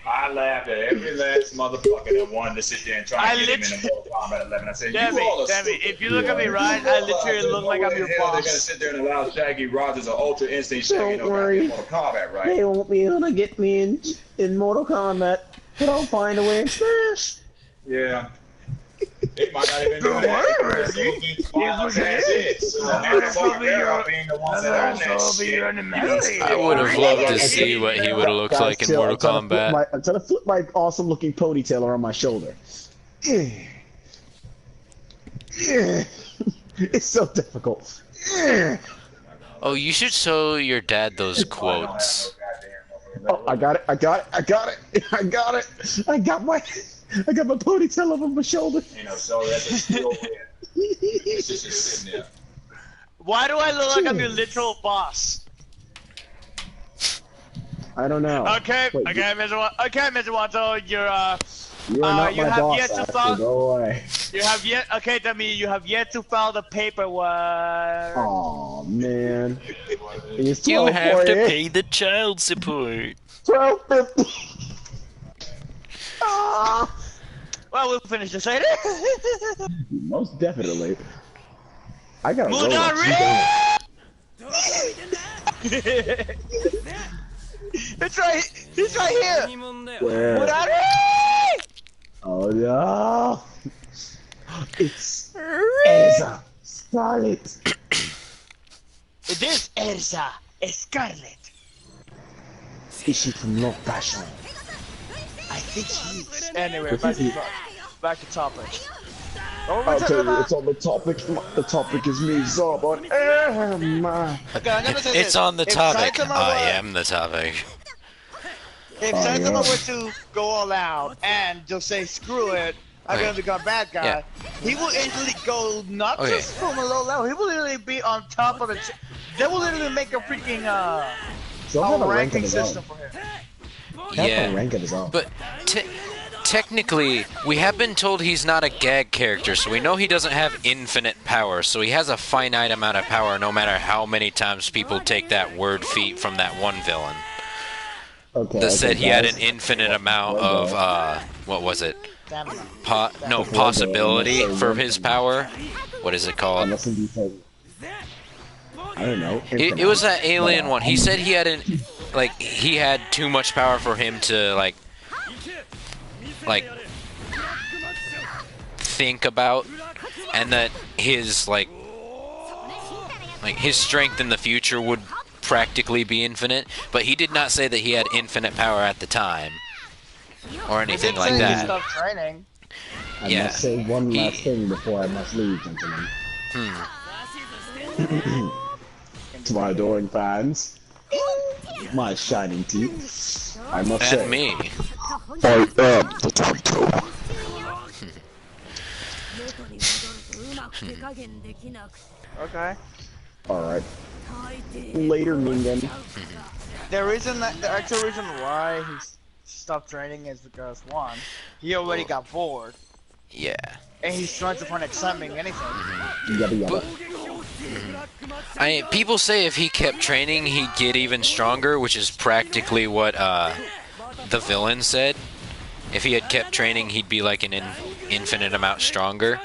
Speaker 4: I laughed at every last motherfucker that wanted to sit there and try to get him in a Mortal Kombat 11. I said, you all are stupid.
Speaker 1: If you look at me right, I literally look like I'm your boss.
Speaker 4: They're gonna sit there and allow Shaggy Rogers or Ultra Instinct Shaggy
Speaker 3: Don't worry.
Speaker 4: in Mortal Kombat, right?
Speaker 3: They won't be able to get me in Mortal Kombat, but I'll find a way to smash.
Speaker 4: Yeah. It might not even do that.
Speaker 2: I would have loved to see what he would have looked like in Mortal Kombat.
Speaker 3: I'm trying to flip my awesome looking ponytail around my shoulder. It's so difficult.
Speaker 2: Oh, you should show your dad those quotes.
Speaker 3: Oh, I got it. I got my ponytail over my shoulder.
Speaker 4: You know, so that's a still win. It's just sitting there.
Speaker 1: Why do I look like I'm your literal boss?
Speaker 3: I don't know.
Speaker 1: Okay,
Speaker 3: Wait,
Speaker 1: Mr. Watto,
Speaker 3: you're not my boss.
Speaker 1: Yet to file.
Speaker 3: Go away.
Speaker 1: You have yet. Okay, that means you have yet to file the paperwork.
Speaker 3: Oh man.
Speaker 2: You have to pay the child support.
Speaker 3: $12.50.
Speaker 1: Well, we'll finish this later.
Speaker 3: Most definitely. I gotta roll.
Speaker 1: It's right here.
Speaker 3: Where?
Speaker 1: Murari!
Speaker 3: Oh no! It's Elsa. Scarlet.
Speaker 1: It is Elsa. Scarlet.
Speaker 3: Is she from Love Passion?
Speaker 1: I think she is. Anyway, back to topic.
Speaker 3: I'll tell you, it's on the topic. The topic is me, Zarbon.
Speaker 1: Okay, I'm gonna say
Speaker 2: it's
Speaker 1: this.
Speaker 2: on the
Speaker 1: If
Speaker 2: topic.
Speaker 1: Saitama
Speaker 2: I
Speaker 1: were-
Speaker 2: am the topic.
Speaker 1: If Saitama were to go all out and just say, screw it, I'm gonna become a bad guy,
Speaker 2: Yeah.
Speaker 1: he will instantly go not
Speaker 2: Okay.
Speaker 1: just from a low level, he will literally be on top of it. They will literally make a freaking
Speaker 3: They'll have a rank
Speaker 1: ranking
Speaker 3: of his own.
Speaker 1: system for him.
Speaker 3: Yeah, rank of his own.
Speaker 2: But technically, we have been told he's not a gag character, so we know he doesn't have infinite power. So he has a finite amount of power, no matter how many times people take that word feat from that one villain. That said he had an infinite amount of what was it? Possibility for his power. What is it called?
Speaker 3: I don't know.
Speaker 2: It was that alien one. He said he had he had too much power for him to like think about, and that his like his strength in the future would practically be infinite. But he did not say that he had infinite power at the time or anything like
Speaker 1: He
Speaker 2: that.
Speaker 1: stopped training.
Speaker 3: I must say one last thing before I must leave, gentlemen. To my adoring fans, my shining teeth, I must say.
Speaker 2: And me.
Speaker 3: I am the Torito.
Speaker 1: Okay.
Speaker 3: Alright. Later, Ningen.
Speaker 1: The actual reason why he stopped training is because, one, he already got bored,
Speaker 2: Yeah.
Speaker 1: and he's trying to find excitement in anything.
Speaker 3: Yada yada.
Speaker 2: People say if he kept training, he'd get even stronger, which is practically what the villain said. If he had kept training, he'd be like an infinite amount stronger,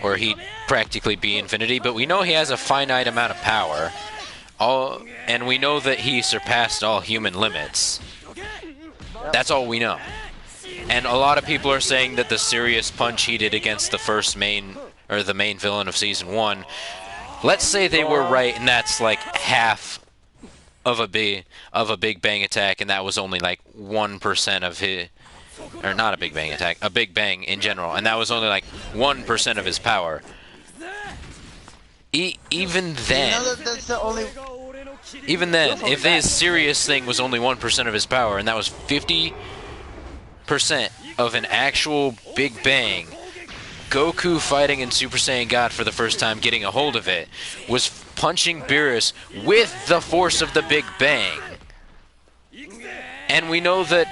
Speaker 2: or he'd practically be infinity. But we know he has a finite amount of power, and we know that he surpassed all human limits. That's all we know. And a lot of people are saying that the serious punch he did against the main villain of season 1. Let's say they were right, and that's like half of a Big Bang attack, and that was only like 1% of his, or not a Big Bang attack, a Big Bang in general, and that was only like 1% of his power. Even then, if his serious thing was only 1% of his power, and that was 50% of an actual Big Bang, Goku fighting in Super Saiyan God for the first time, getting a hold of it, was punching Beerus with the force of the Big Bang. And we know that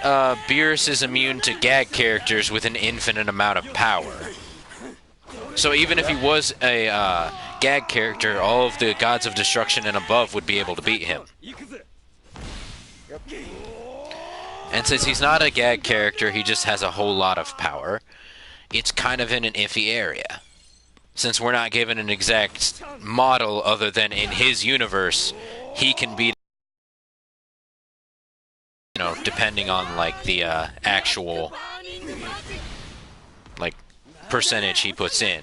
Speaker 2: Beerus is immune to gag characters with an infinite amount of power. So even if he was a gag character, all of the gods of destruction and above would be able to beat him. And since he's not a gag character, he just has a whole lot of power. It's kind of in an iffy area, since we're not given an exact model other than in his universe, he can beat, depending on like the actual like percentage he puts in.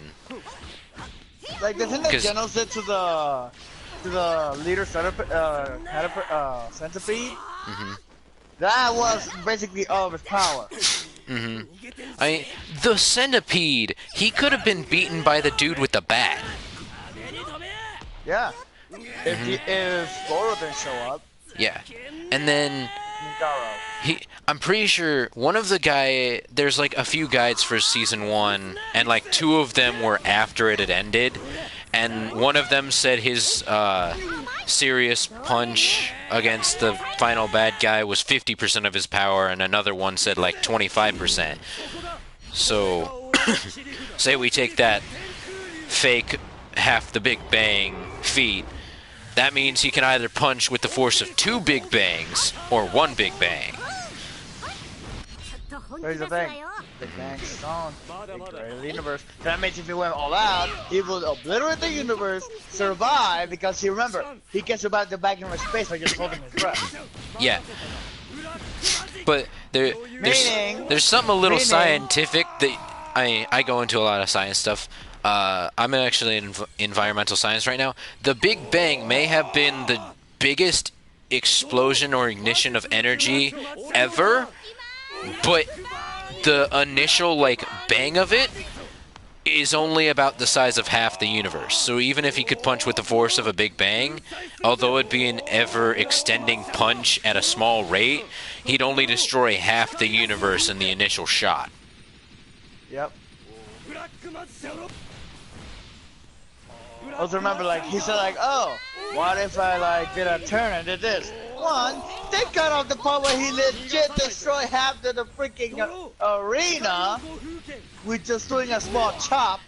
Speaker 1: Like the thing that Geno said to the leader centipede, that was basically all of his power.
Speaker 2: The centipede, he could have been beaten by the dude with the bat.
Speaker 1: Yeah. If Goro didn't show up.
Speaker 2: Yeah. And then I'm pretty sure one of the there's like a few guides for season 1, and like 2 of them were after it had ended, and one of them said his serious punch against the final bad guy was 50% of his power, and another one said like 25%. So, say we take that fake half the Big Bang feat, that means he can either punch with the force of 2 Big Bangs or 1 Big Bang.
Speaker 1: Here's the thing. Big Bang strong. Big created the universe. That means if he went all out, he would obliterate the universe, survive, because he can survive the back in space by just holding his breath.
Speaker 2: Yeah. But there's something a little scientific that I go into a lot of science stuff. I'm actually in environmental science right now. The Big Bang may have been biggest explosion or ignition of energy ever, but the initial like bang of it is only about the size of half the universe. So even if he could punch with the force of a big bang, although it'd be an ever-extending punch at a small rate, he'd only destroy half the universe in the initial shot.
Speaker 1: Yep. Also remember, like, he said, like, oh, what if I, like, did a turn and did this? One, they cut off the part where he legit destroyed half of the freaking arena with just doing a small chop.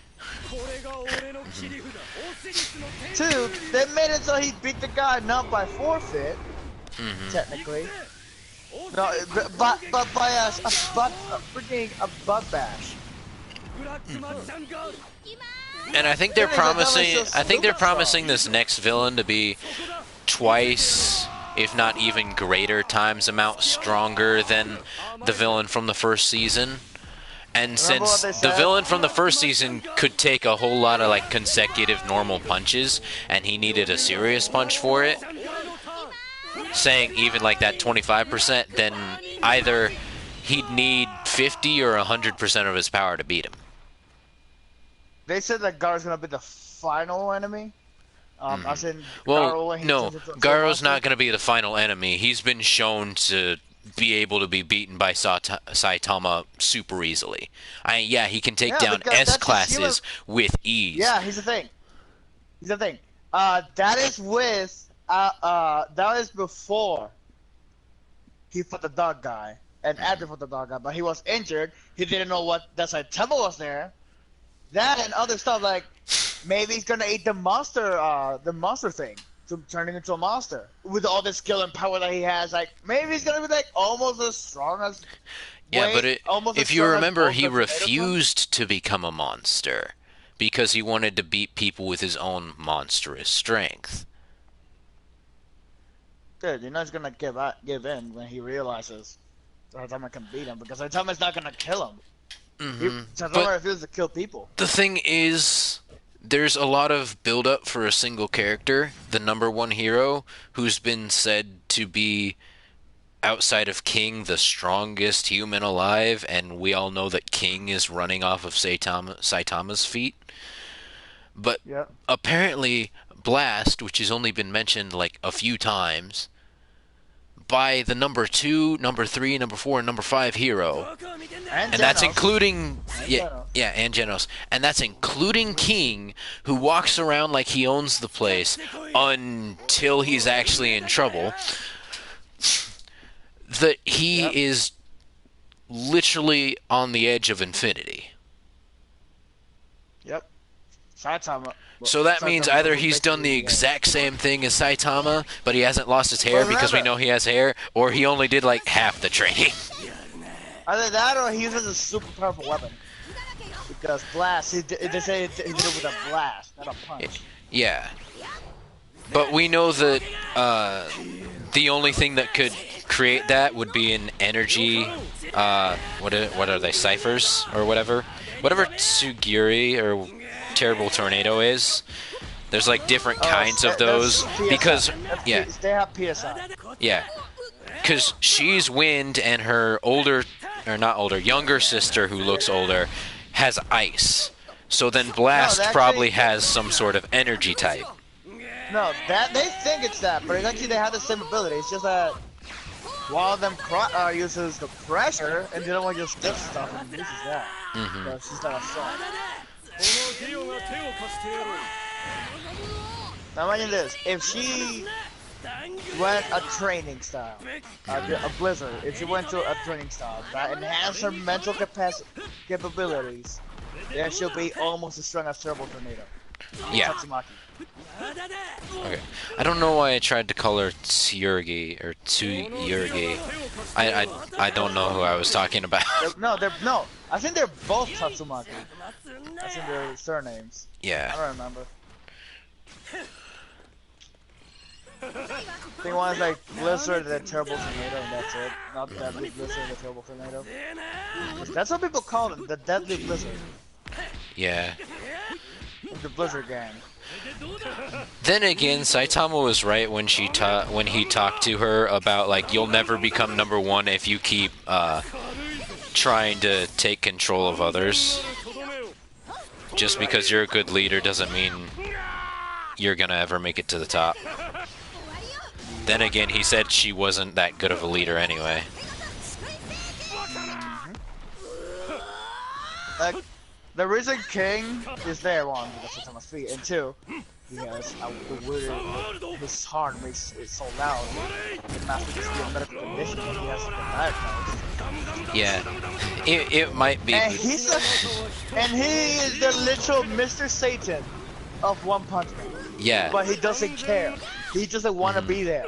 Speaker 1: Two, they made it so he beat the guy not by forfeit, technically. No, but by a freaking butt bash.
Speaker 2: And I think they're promising. I think they're promising this next villain to be twice, if not even greater times amount stronger than the villain from the first season. And since the villain from the first season could take a whole lot of like consecutive normal punches, and he needed a serious punch for it, saying even like that 25%, then either he'd need 50 or 100% of his power to beat him.
Speaker 1: They said that Garo's gonna be the final enemy. As in
Speaker 2: well, no, Garo's not going to be the final enemy. He's been shown to be able to be beaten by Saitama super easily. Yeah, he can take down S classes with ease.
Speaker 1: Yeah, here's the thing. That is with that is before he fought the dog guy and after he fought the dog guy. But he was injured. He didn't know that Saitama was there. That and other stuff like. Maybe he's gonna eat the monster thing, to turn him into a monster with all the skill and power that he has. Like maybe he's gonna be like almost as strong as.
Speaker 2: Yeah, but if you remember, he refused to become a monster because he wanted to beat people with his own monstrous strength.
Speaker 1: Dude, you know he's gonna give in when he realizes Saitama can beat him because Saitama's not gonna kill him. Saitama refuses to kill people.
Speaker 2: The thing is. There's a lot of build-up for a single character, the #1 hero, who's been said to be, outside of King, the strongest human alive, and we all know that King is running off of Saitama's feet. But apparently Blast, which has only been mentioned like a few times, by the #2, #3, #4, and #5 hero. And that's including and Genos. And that's including King, who walks around like he owns the place until he's actually in trouble. That he is literally on the edge of infinity.
Speaker 1: Yep. Saitama.
Speaker 2: So that means either he's done the exact same thing as Saitama, but he hasn't lost his hair because we know he has hair, or he only did like half the training.
Speaker 1: Either that or he uses a super powerful weapon. Because blast, they say he did it with a blast, not a punch.
Speaker 2: Yeah. But we know that the only thing that could create that would be an energy, what are they, ciphers or whatever? Whatever Tsugiri or Terrible Tornado is. There's like different kinds of those because
Speaker 1: they have PSI.
Speaker 2: Yeah, because she's wind and her younger sister who looks older has ice. So then Blast probably has some sort of energy type.
Speaker 1: No, they think it's that, but actually they have the same ability. It's just that one of them uses the pressure and the other one just does stuff and uses that. So she's not a son. Now imagine this, if she went a training style, a Blizzard, if she went to a training style that enhanced her mental capabilities, then she'll be almost as strong as Terrible Tornado.
Speaker 2: Yeah.
Speaker 1: Tatsumaki.
Speaker 2: Okay. I don't know why I tried to call her Tsurgi or Tsuyurgi. I don't know who I was talking about.
Speaker 1: No. I think they're both Tatsumaki. I think their surnames.
Speaker 2: Yeah.
Speaker 1: I don't remember. I think one's like Blizzard and then Terrible Tornado and that's it. Not Deadly Blizzard and Terrible Tornado. That's what people call them, the Deadly Blizzard.
Speaker 2: Yeah.
Speaker 1: The Blizzard gang.
Speaker 2: Then again, Saitama was right when he talked to her about like you'll never become #1 if you keep trying to take control of others. Just because you're a good leader doesn't mean you're gonna ever make it to the top. Then again, he said she wasn't that good of a leader anyway.
Speaker 1: The reason King is there, one, because it's on his feet, and two, because his heart makes it so loud. It must just be a medical condition that he has to get diagnosed.
Speaker 2: Yeah, it might be.
Speaker 1: And he is the literal Mr. Satan of One Punch Man.
Speaker 2: Yeah.
Speaker 1: But he doesn't care. He doesn't want to be there.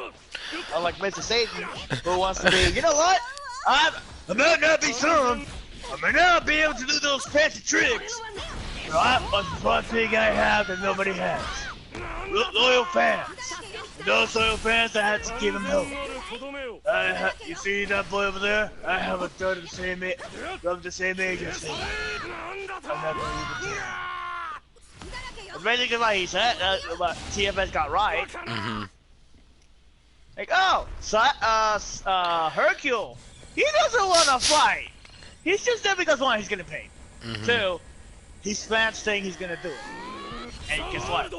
Speaker 1: Unlike Mr. Satan, who wants to be, you know what? I might not be strong. I may not be able to do those fancy tricks. But one thing I have that nobody has. Loyal fans. Those loyal fans, I have to give him hope. You see that boy over there? I have a third of the same age as him. I'm not believing it. That's basically what he said, what TFS got right. Like, oh, Hercule, he doesn't want to fight. He's just there because one, he's getting paid. Two, he's fans saying he's gonna do it. And guess what?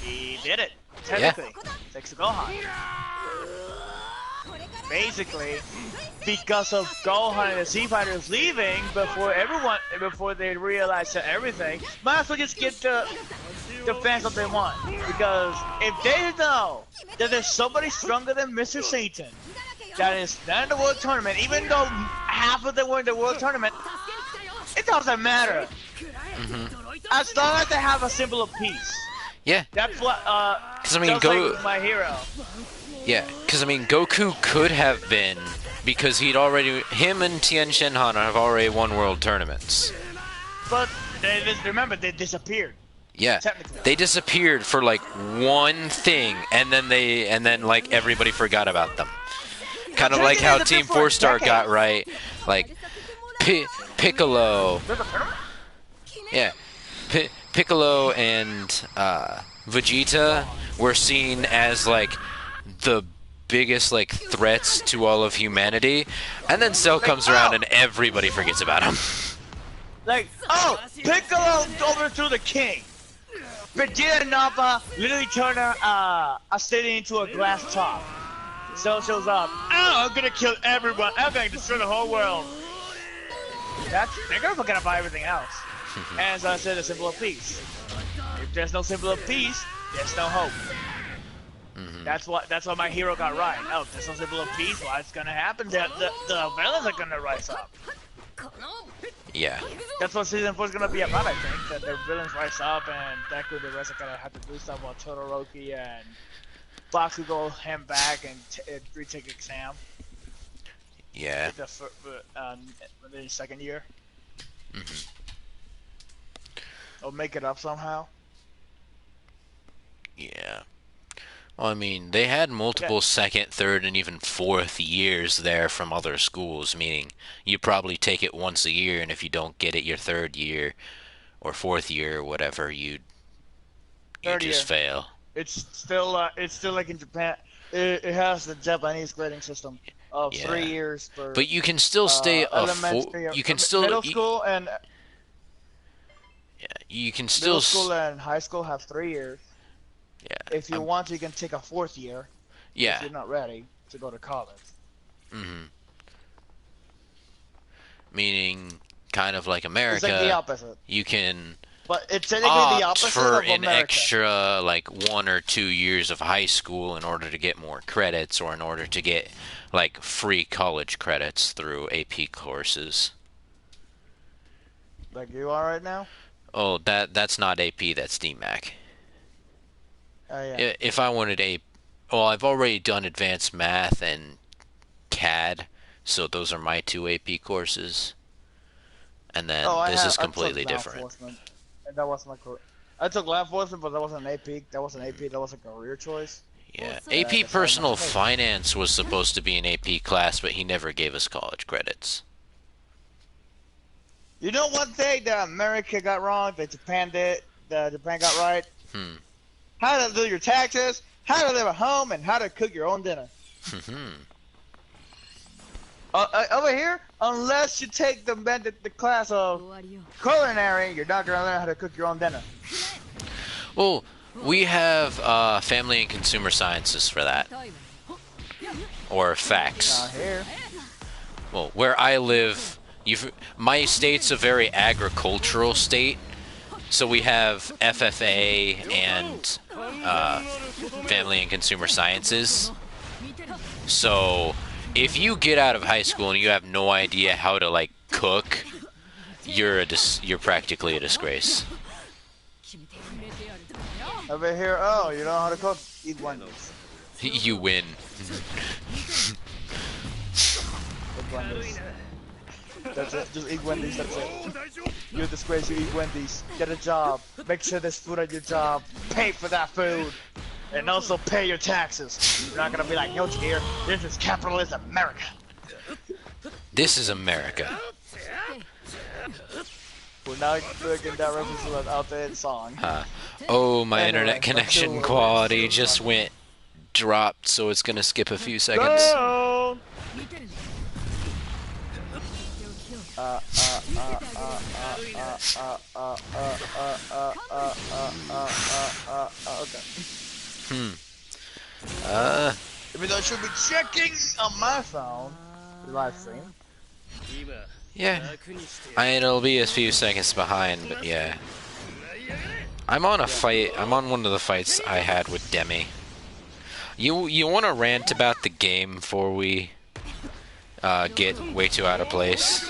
Speaker 1: He did it. Technically, thanks to Gohan. Basically, because of Gohan and the Z Fighters leaving before they realize everything, might as well just get the fans what they want. Because if they know that there's somebody stronger than Mr. Satan that is not in the World Tournament, even though half of them were in the World Tournament, it doesn't matter. As long as they have a symbol of peace.
Speaker 2: Yeah.
Speaker 1: That's what,
Speaker 2: because I mean,
Speaker 1: like my hero.
Speaker 2: Yeah, because I mean, Goku could have been, because him and Tien Shinhan have already won World Tournaments.
Speaker 1: But remember, they disappeared.
Speaker 2: Yeah, they disappeared for like one thing, and then like everybody forgot about them. Kind of like how Team 4-Star got right, like Piccolo. Yeah, Piccolo and Vegeta were seen as like the biggest like threats to all of humanity, and then Cell comes around and everybody forgets about him.
Speaker 1: Like, oh, Piccolo overthrew the king. Vegeta and Nappa literally turned a city into a glass top. Cell shows up. Oh, I'm gonna kill everyone. I'm gonna destroy the whole world. They're gonna forget about everything else. And as I said, a symbol of peace. If there's no symbol of peace, there's no hope. That's what my hero got right. Oh, if there's no symbol of peace, what's gonna happen? The villains are gonna rise up.
Speaker 2: Yeah.
Speaker 1: That's what season 4 is gonna be about, I think. That the villains rise up, and Deku the rest are gonna have to do stuff while Todoroki and Bakugo him back and retake exam.
Speaker 2: Yeah.
Speaker 1: In the second year. Or make it up somehow.
Speaker 2: Yeah. Well, I mean, they had multiple second, third, and even fourth years there from other schools, meaning you probably take it once a year, and if you don't get it your third year or fourth year or whatever, you just fail.
Speaker 1: It's still like in Japan. It has the Japanese grading system of 3 years for.
Speaker 2: But you can still stay
Speaker 1: elementary. You can still middle school and.
Speaker 2: Yeah, you can still.
Speaker 1: Middle school and high school have 3 years.
Speaker 2: Yeah.
Speaker 1: If you want, you can take a 4th year.
Speaker 2: Yeah.
Speaker 1: If you're not ready to go to college.
Speaker 2: Meaning, kind of like America.
Speaker 1: It's like the opposite.
Speaker 2: You can.
Speaker 1: But it's technically the opposite
Speaker 2: for
Speaker 1: of America.
Speaker 2: an extra like 1 or 2 years of high school in order to get more credits, or in order to get like free college credits through AP courses.
Speaker 1: Like you are right now?
Speaker 2: Oh, that's not AP. That's DMAC.
Speaker 1: Yeah.
Speaker 2: If I wanted I've already done advanced math and CAD, so those are my 2 AP courses. And then this is completely different.
Speaker 1: And that wasn't I took law enforcement, but that wasn't an AP. That wasn't AP. That was a career choice.
Speaker 2: Yeah, AP Personal Finance was supposed to be an AP class, but he never gave us college credits.
Speaker 1: You know one thing that America got wrong, that Japan did, that Japan got right? How to do your taxes, how to live at home, and how to cook your own dinner. Over here, unless you take the class of culinary, you're not gonna learn how to cook your own dinner.
Speaker 2: Well, we have family and consumer sciences for that, or facts.
Speaker 1: Not here.
Speaker 2: Well, where I live, my state's a very agricultural state, so we have FFA and family and consumer sciences. So if you get out of high school and you have no idea how to like cook, you're practically a disgrace.
Speaker 1: Over here, oh, you know how to cook? Eat Wendy's.
Speaker 2: You win.
Speaker 1: Eat Wendy's. That's it. Just eat Wendy's. That's it. You're a disgrace. You eat Wendy's. Get a job. Make sure there's food at your job. Pay for that food. And also pay your taxes. You're not gonna be like, yo, here. This is capitalist America.
Speaker 2: This is America.
Speaker 1: We're not looking that reference out there in song.
Speaker 2: Oh, my internet connection quality just dropped, so it's gonna skip a few seconds.
Speaker 1: Go! Okay. Even though I should be checking on my phone, the live stream.
Speaker 2: Yeah. It'll be a few seconds behind, but yeah. I'm on a fight. I'm on one of the fights I had with Demi. You want to rant about the game before we get way too out of place?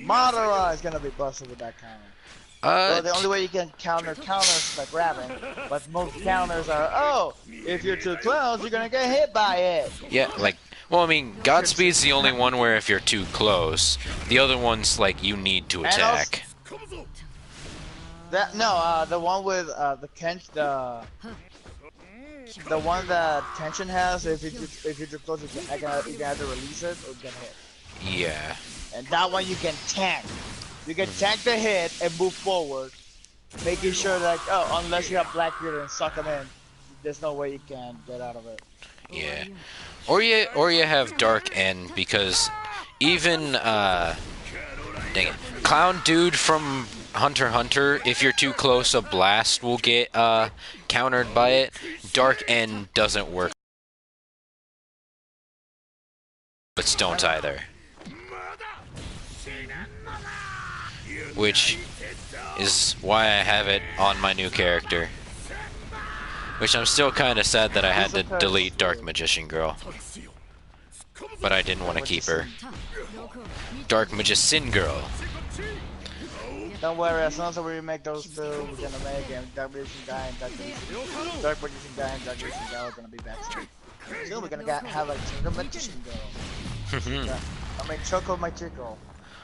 Speaker 1: Madara is gonna be busted with that counter. Well, the only way you can counter counters is by grabbing, but most counters are, oh, if you're too close, you're gonna get hit by it.
Speaker 2: Yeah, like, well, I mean, Godspeed's the only one where if you're too close, the other one's like you need to attack.
Speaker 1: The one with the one that tension has, if you're too close, you can either release it or get hit.
Speaker 2: Yeah.
Speaker 1: And that one you can tank. You can tank the hit and move forward, making sure that, oh, unless you have Blackbeard and suck them in, there's no way you can get out of it.
Speaker 2: Yeah. Or you have Dark End, because even dang it, Clown Dude from Hunter x Hunter, if you're too close, a blast will get countered by it. Dark End doesn't work, but don't either. Which is why I have it on my new character. Which I'm still kind of sad that I had to delete Dark Magician Girl. But I didn't want to keep her. Dark Magician Girl.
Speaker 1: Don't worry, as soon as we make those two, we're gonna make him Dark Magician Guy and Dark Magician Guy and Dark Magician Girl are gonna be back soon. Soon we're gonna have like Dark Magician Girl. I mean, Choco my Chico.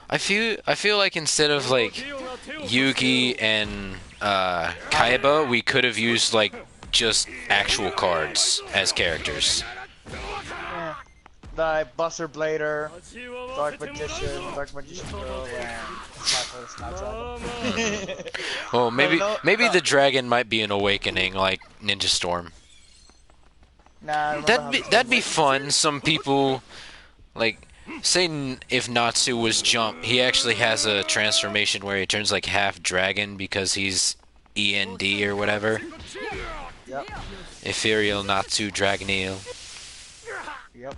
Speaker 2: I feel like instead of like Yugi and Kaiba, we could have used like just actual cards as characters.
Speaker 1: Yeah. Like Buster Blader, Dark Magician Girl, and Snapdragon.
Speaker 2: Well, maybe the dragon might be an awakening like Ninja Storm.
Speaker 1: Nah,
Speaker 2: that'd be fun. Some people like. Say if Natsu was Jump, he actually has a transformation where he turns like half dragon because he's END or whatever.
Speaker 1: Yep.
Speaker 2: Ethereal Natsu Dragoneel.
Speaker 1: Yep.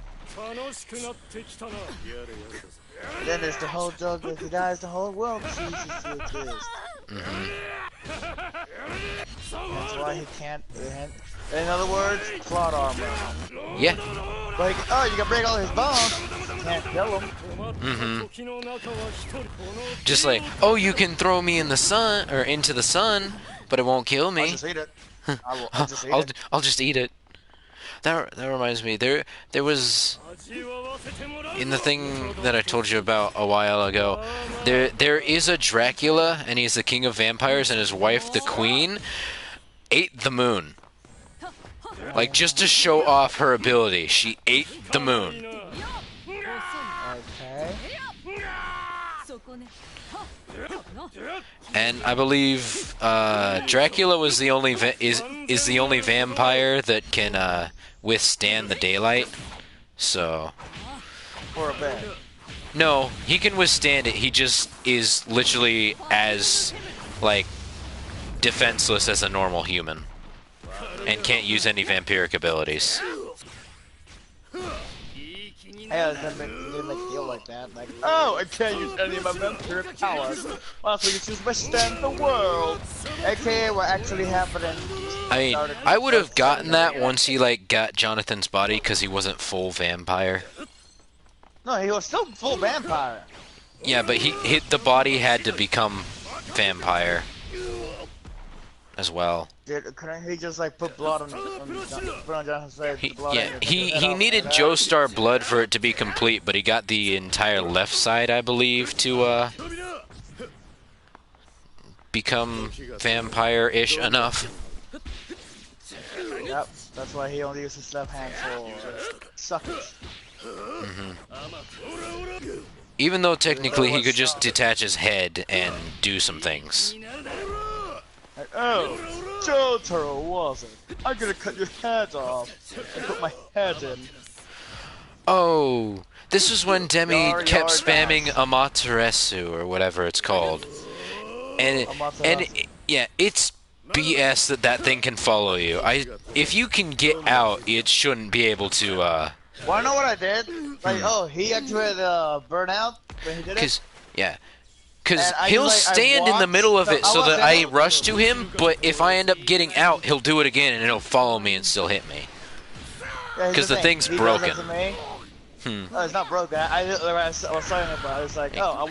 Speaker 1: Then there's the whole joke, if he dies, the whole world ceases to exist. That's why he can't. In other words, plot armor.
Speaker 2: Yeah.
Speaker 1: Like, oh, you can break all his bones. Can't kill him.
Speaker 2: Just like, oh, you can throw me in the sun or into the sun, but it won't kill me.
Speaker 1: I'll just eat it.
Speaker 2: I'll just eat it. That reminds me. There was in the thing that I told you about a while ago. There is a Dracula, and he's the king of vampires, and his wife, the queen, ate the moon. Like, just to show off her ability, she ate the moon.
Speaker 1: Okay.
Speaker 2: And I believe Dracula was the only is the only vampire that can withstand the daylight. So.
Speaker 1: For a bit.
Speaker 2: No, he can withstand it. He just is literally as like defenseless as a normal human, and can't use any vampiric abilities.
Speaker 1: Yeah, it didn't make feel like that. Like, oh, I can't use any of my vampiric powers. Also, you choose withstand the world. AKA what actually happened.
Speaker 2: I mean, I would have gotten that once he like got Jonathan's body because he wasn't full vampire.
Speaker 1: No, he was still full vampire.
Speaker 2: Yeah, but the body had to become vampire as well.
Speaker 1: Couldn't he just like put blood on Jonathan's face?
Speaker 2: He needed Joestar blood for it to be complete, but he got the entire left side, I believe, to become vampire-ish enough.
Speaker 1: Yep, that's why he only uses his left hand for suckers.
Speaker 2: Even though technically he could just detach his head and do some things.
Speaker 1: Like, oh, Jotaro was it? I'm gonna cut your head off and put my head in.
Speaker 2: Oh, this was when Demi kept spamming Amaterasu or whatever it's called, and yeah, it's BS that thing can follow you. If you can get out, it shouldn't be able to.
Speaker 1: Wanna know what I did? Like, oh, he activated burnout when he did it.
Speaker 2: Yeah. Because he'll stand in the middle of it so that I rush to him, but if I end up getting out, he'll do it again and it'll follow me and still hit me. Because the thing's broken.
Speaker 1: No, it's not broken. I was talking about it. I was like, oh, I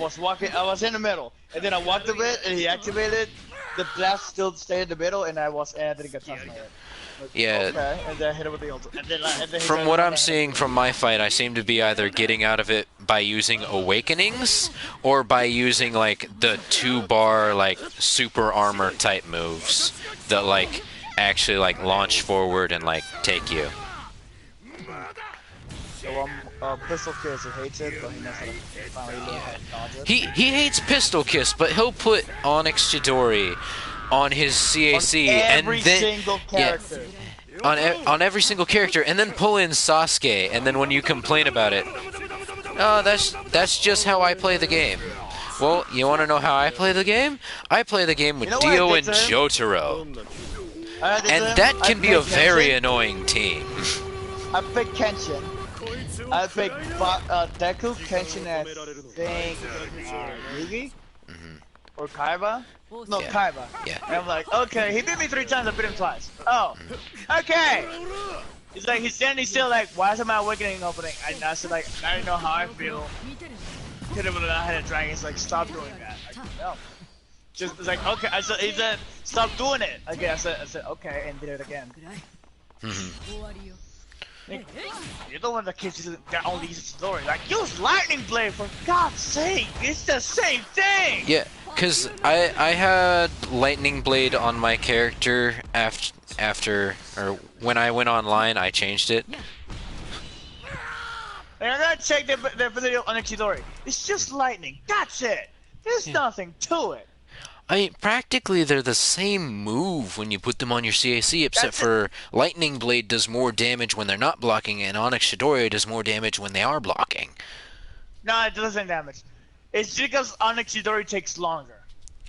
Speaker 1: was in the middle, and then I walked a bit, and he activated. The blast still stayed in the middle, and I didn't get touched by it. Like,
Speaker 2: yeah.
Speaker 1: Okay, and then I hit him with the ult. And then
Speaker 2: from what I'm seeing from my fight, I seem to be either getting out of it by using awakenings, or by using like the 2-bar like super armor type moves that like actually like launch forward and like take you.
Speaker 1: So Pistol Kiss, he hates it, but he knows how to finally learn how to dodge it.
Speaker 2: He hates Pistol Kiss, but he'll put Onyx Chidori on his CAC
Speaker 1: on
Speaker 2: every
Speaker 1: single character.
Speaker 2: Yeah, on every single character, and then pull in Sasuke, and then when you complain about it, oh, that's just how I play the game. Well, you want to know how I play the game? I play the game with Dio and Jotaro, and that can be a very annoying team.
Speaker 1: I picked Kenshin. I picked Deku, Kenshin, and I think Yugi or Kaiba. No,
Speaker 2: yeah.
Speaker 1: Kaiba.
Speaker 2: Yeah.
Speaker 1: And I'm like, okay, he beat me 3 times, I beat him twice. Oh, okay. He's like, he's still like, why isn't my awakening opening? And I said like, I don't know how I feel. Could have not had a dragon. He's like, stop doing that. Like, no. Just it's like, okay. He said, stop doing it. Okay, I said, okay, and did it again. You're the one that only uses story. Like, use Lightning Blade for God's sake! It's the same thing!
Speaker 2: Yeah, because I had Lightning Blade on my character after or when I went online, I changed it.
Speaker 1: And I'm gonna check the video on Chidori. It's just lightning. That's it! There's nothing to it.
Speaker 2: I mean, practically they're the same move when you put them on your CAC, except for Lightning Blade does more damage when they're not blocking, and Onyx Chidori does more damage when they are blocking.
Speaker 1: No, it doesn't damage. It's because Onyx Chidori takes longer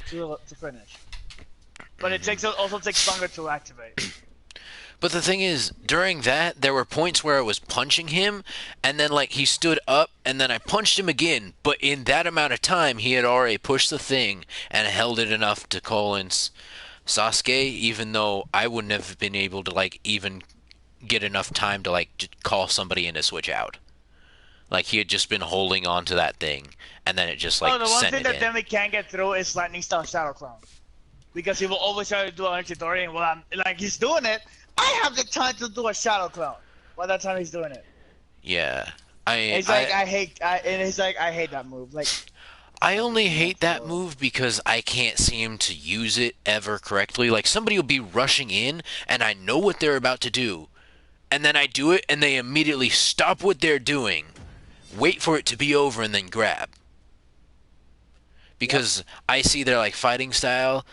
Speaker 1: to finish. But it also takes longer to activate.
Speaker 2: But the thing is, during that, there were points where I was punching him, and then like he stood up, and then I punched him again. But in that amount of time, he had already pushed the thing and held it enough to call in Sasuke, even though I wouldn't have been able to like even get enough time to like call somebody in to switch out. Like he had just been holding on to that thing, and then it just like
Speaker 1: the one
Speaker 2: sent
Speaker 1: thing
Speaker 2: it
Speaker 1: that
Speaker 2: in.
Speaker 1: Demi can't get through is Lightning Style Shadow Clone. Because he will always try to do Onyx Chidori, and well, like he's doing it. I have the time to do a Shadow Clone. By that time he's doing it.
Speaker 2: Yeah,
Speaker 1: he's like, I hate that move. Like,
Speaker 2: I only hate that move because I can't seem to use it ever correctly. Like somebody will be rushing in, and I know what they're about to do, and then I do it, and they immediately stop what they're doing, wait for it to be over, and then grab. because I see their like fighting style.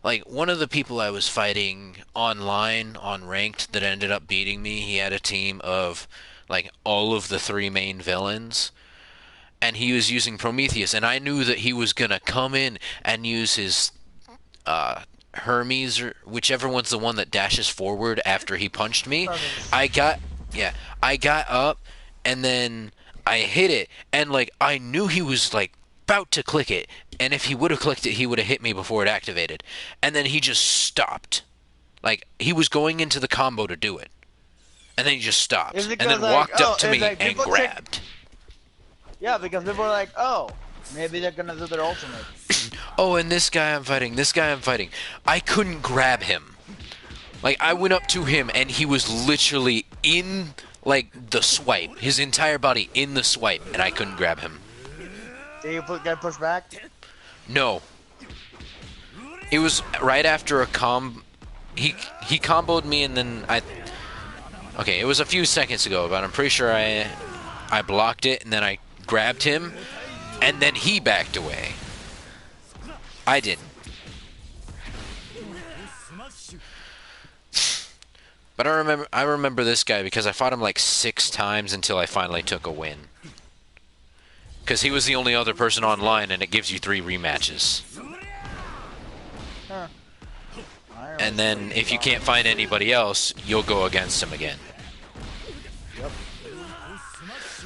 Speaker 2: Like one of the people I was fighting online on ranked that ended up beating me, he had a team of like all of the 3 main villains, and he was using Prometheus, and I knew that he was gonna come in and use his Hermes, or whichever one's the one that dashes forward after he punched me. I got up, and then I hit it, and like I knew he was like about to click it, and if he would have clicked it, he would have hit me before it activated, and then he just stopped. Like he was going into the combo to do it, and then he just stopped, and then walked up to me and grabbed.
Speaker 1: Yeah, because people are like, oh, maybe they're gonna do their ultimate.
Speaker 2: Oh, and this guy I'm fighting, I couldn't grab him. Like, I went up to him, and he was literally in, like, the swipe. His entire body in the swipe, and I couldn't grab him.
Speaker 1: Did you get pushed back?
Speaker 2: No. It was right after a He comboed me, and then Okay, it was a few seconds ago, but I'm pretty sure I blocked it, and then I grabbed him, and then he backed away. I didn't. But I remember this guy because I fought him like 6 times until I finally took a win. Because he was the only other person online, and it gives you 3 rematches.
Speaker 1: Huh.
Speaker 2: And then if you can't find anybody else, you'll go against him again.
Speaker 1: Yep.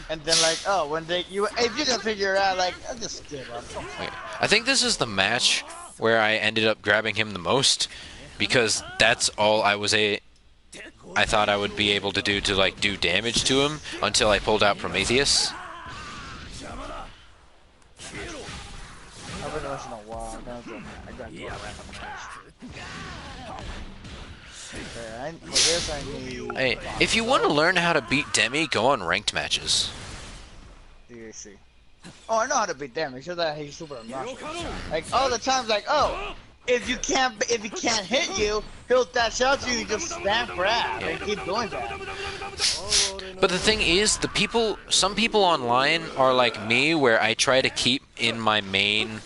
Speaker 1: And then like, oh, if you can figure it out, like, I'll just give up.
Speaker 2: Wait, I think this is the match where I ended up grabbing him the most, because that's all I thought I would be able to do to like do damage to him until I pulled out Prometheus.
Speaker 1: I've been watching a while. I got to
Speaker 2: Hey, if you want to learn how to beat Demi, go on ranked matches.
Speaker 1: DAC. Oh, I know how to beat Demi. Show that he's super obnoxious. Like all the times, like, oh, if he can't hit you, he'll dash out to you. You just stand grab and keep doing that.
Speaker 2: But the thing is, some people online are like me, where I try to keep in my main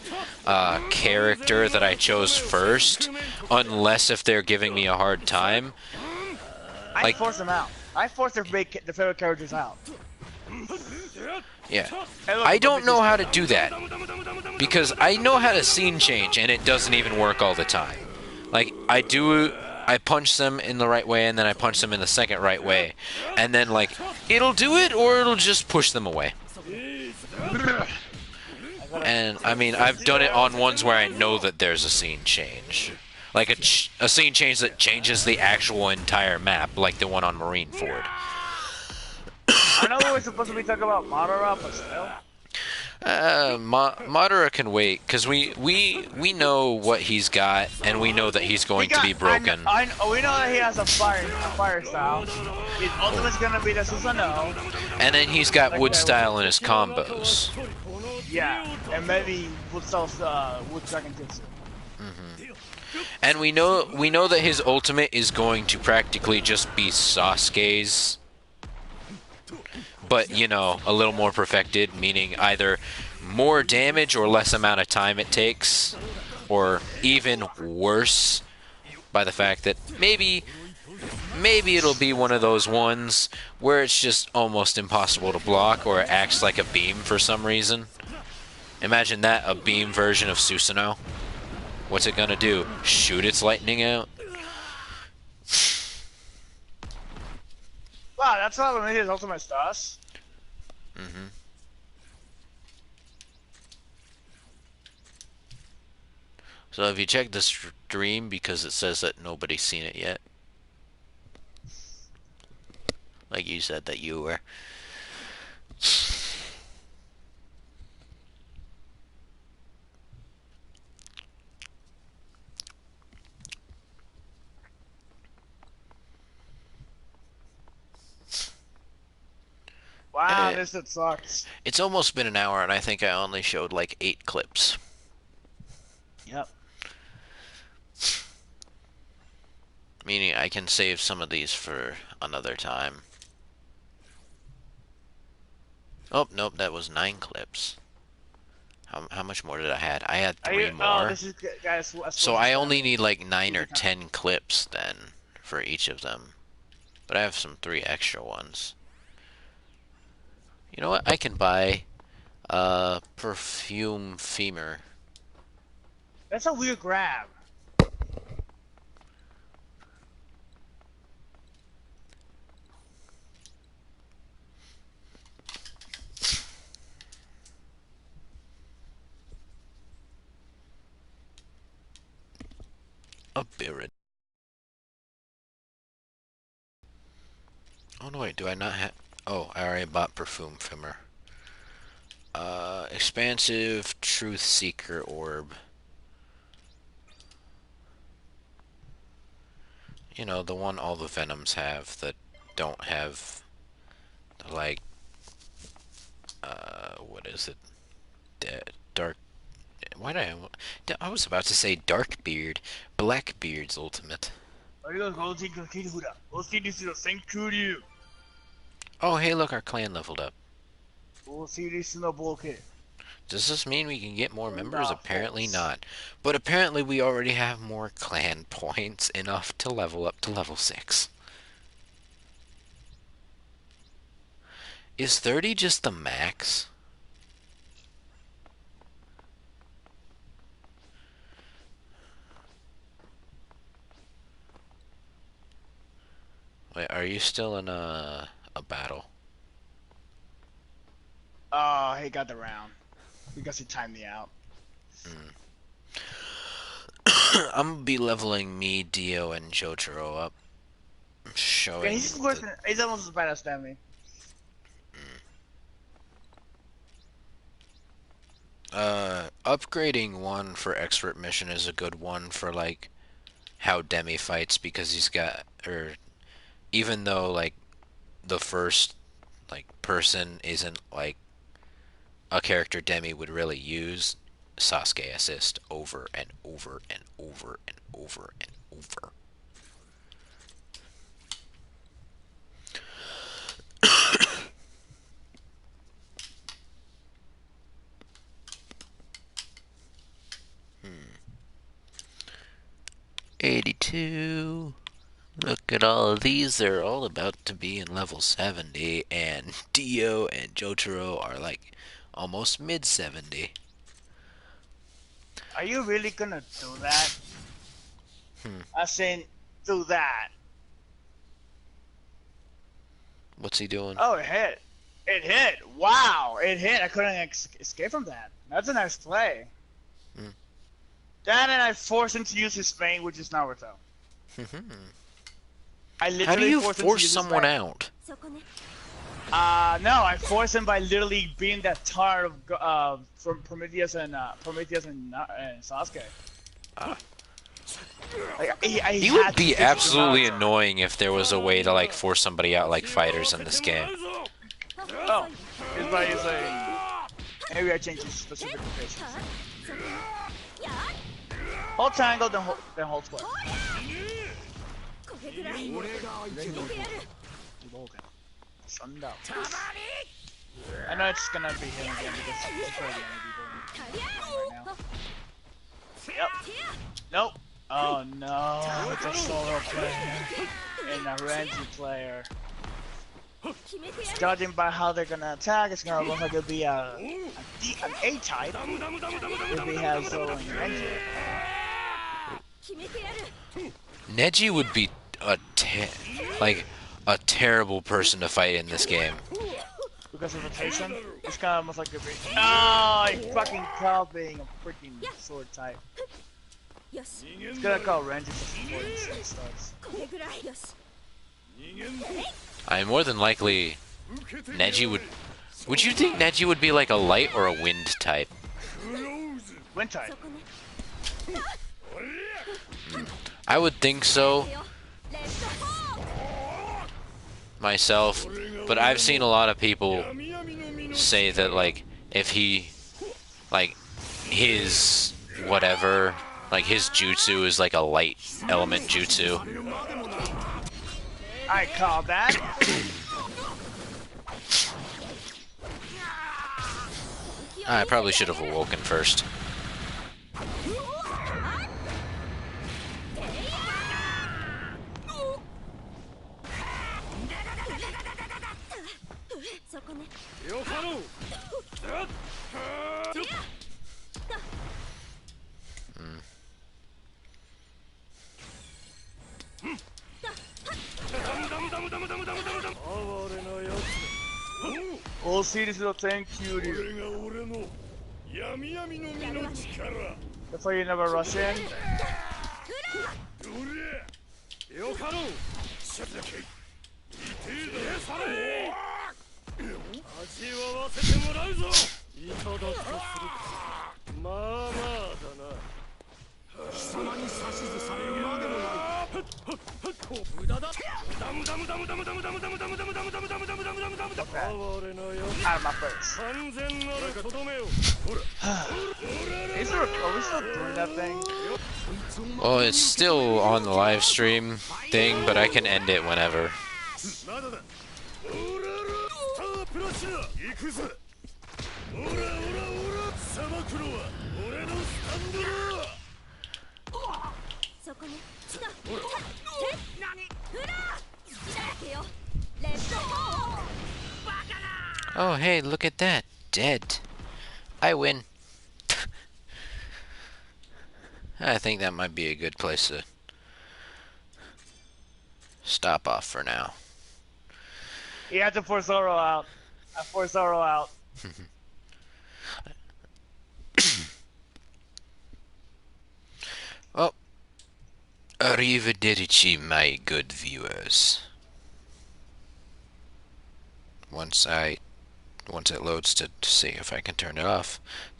Speaker 2: character that I chose first, unless if they're giving me a hard time.
Speaker 1: I force them out. I force their favorite characters out.
Speaker 2: Yeah. I don't know how to do that, because I know how to scene change, and it doesn't even work all the time. Like, I punch them in the right way, and then I punch them in the second right way. And then, like, it'll do it, or it'll just push them away. And, I mean, I've done it on ones where I know that there's a scene change. Like, a scene change that changes the actual entire map, like the one on Marineford.
Speaker 1: I know we were supposed to be talking about Madara, but still.
Speaker 2: Madara can wait, because we know what he's got, and we know that he's going to be broken.
Speaker 1: We know that he has a fire style. His ultimate's gonna be the Susanoo.
Speaker 2: And then he's got wood style in his combos.
Speaker 1: Yeah, and maybe wood dragon jutsu.
Speaker 2: And we know that his ultimate is going to practically just be Sasuke's, but, you know, a little more perfected, meaning either more damage or less amount of time it takes, or even worse, by the fact that maybe it'll be one of those ones where it's just almost impossible to block, or it acts like a beam for some reason. Imagine that, a beam version of Susanoo. What's it gonna do? Shoot its lightning out?
Speaker 1: Wow, that's how his ultimate does.
Speaker 2: So if you check the stream, because it says that nobody's seen it yet. Like you said that you were.
Speaker 1: Wow, this sucks.
Speaker 2: It's almost been an hour, and I think I only showed like 8 clips.
Speaker 1: Yep.
Speaker 2: Meaning I can save some of these for another time. Oh, nope, that was 9 clips. How much more did I had? I had 3 more.
Speaker 1: Oh, this is guys.
Speaker 2: So I only need like 9 or 10 clips then for each of them. But I have some 3 extra ones. You know what? I can buy perfume femur.
Speaker 1: That's a weird grab.
Speaker 2: A Birid. Oh no, wait, do I not have... Oh, I already bought perfume femur. Expansive Truth Seeker Orb. You know, the one all the Venoms have that don't have, like, what is it? Dark... Why did I was about to say Darkbeard. Blackbeard's ultimate. Oh, hey, look, our clan leveled up. Does this mean we can get more members? Apparently not. But apparently we already have more clan points enough to level up to level 6. Is 30 just the max? Wait, are you still in a battle?
Speaker 1: Oh, he got the round. Because he timed me out.
Speaker 2: I'm gonna be leveling me, Dio, and Jotaro up. Showing.
Speaker 1: Yeah, he's worse than, he's almost as bad as Stanley.
Speaker 2: Upgrading 1 for expert mission is a good one for like how Demi fights, because he's got, or even though like the first like person isn't like a character Demi would really use, Sasuke assist over and over and over and over and over. $82. Look at all of these. They're all about to be in level 70, and Dio and Jotaro are like almost mid 70.
Speaker 1: Are you really gonna do that? I saying do that.
Speaker 2: What's he doing?
Speaker 1: Oh, it hit. It hit. Wow, it hit. I couldn't escape from that. That's a nice play. Then I forced him to use his main, which is Naruto. I literally
Speaker 2: How do you
Speaker 1: force
Speaker 2: someone out?
Speaker 1: No, I forced him by literally being that tar of from Prometheus and Sasuke. Like,
Speaker 2: he would be absolutely annoying if there was a way to like force somebody out like fighters in this game.
Speaker 1: Oh, it's by using. Maybe I changed his specific locations. Hold triangle, then hold square. I know it's gonna be him again because it's already gonna be right now. Yep. Nope. Oh no, it's a solo player and a Renji player. Judging by how they're gonna attack, it's gonna look like it'll be an A-type if he has solo and Renji.
Speaker 2: Neji would be a terrible person to fight in this game.
Speaker 1: Because of rotation, it's kind of almost like a big. Oh, he fucking called being a freaking sword type. It's gonna call Renji before it starts.
Speaker 2: I more than likely, Neji would. Would you think Neji would be like a light or a wind type?
Speaker 1: Wind type.
Speaker 2: I would think so myself, but I've seen a lot of people say that like if he like his whatever, like his jutsu is like a light element jutsu.
Speaker 1: I call that.
Speaker 2: I probably should have awoken first.
Speaker 1: All cities will thank you. That's why you never rush in. Out of my face. Are we still doing that thing?
Speaker 2: Well, it's still on the live stream thing, but I can end it whenever. Oh, hey, look at that. Dead. I win. I think that might be a good place to stop off for now.
Speaker 1: You have to force Zoro out. I forced Zoro out.
Speaker 2: Well, arrivederci, my good viewers. Once it loads to see if I can turn it off.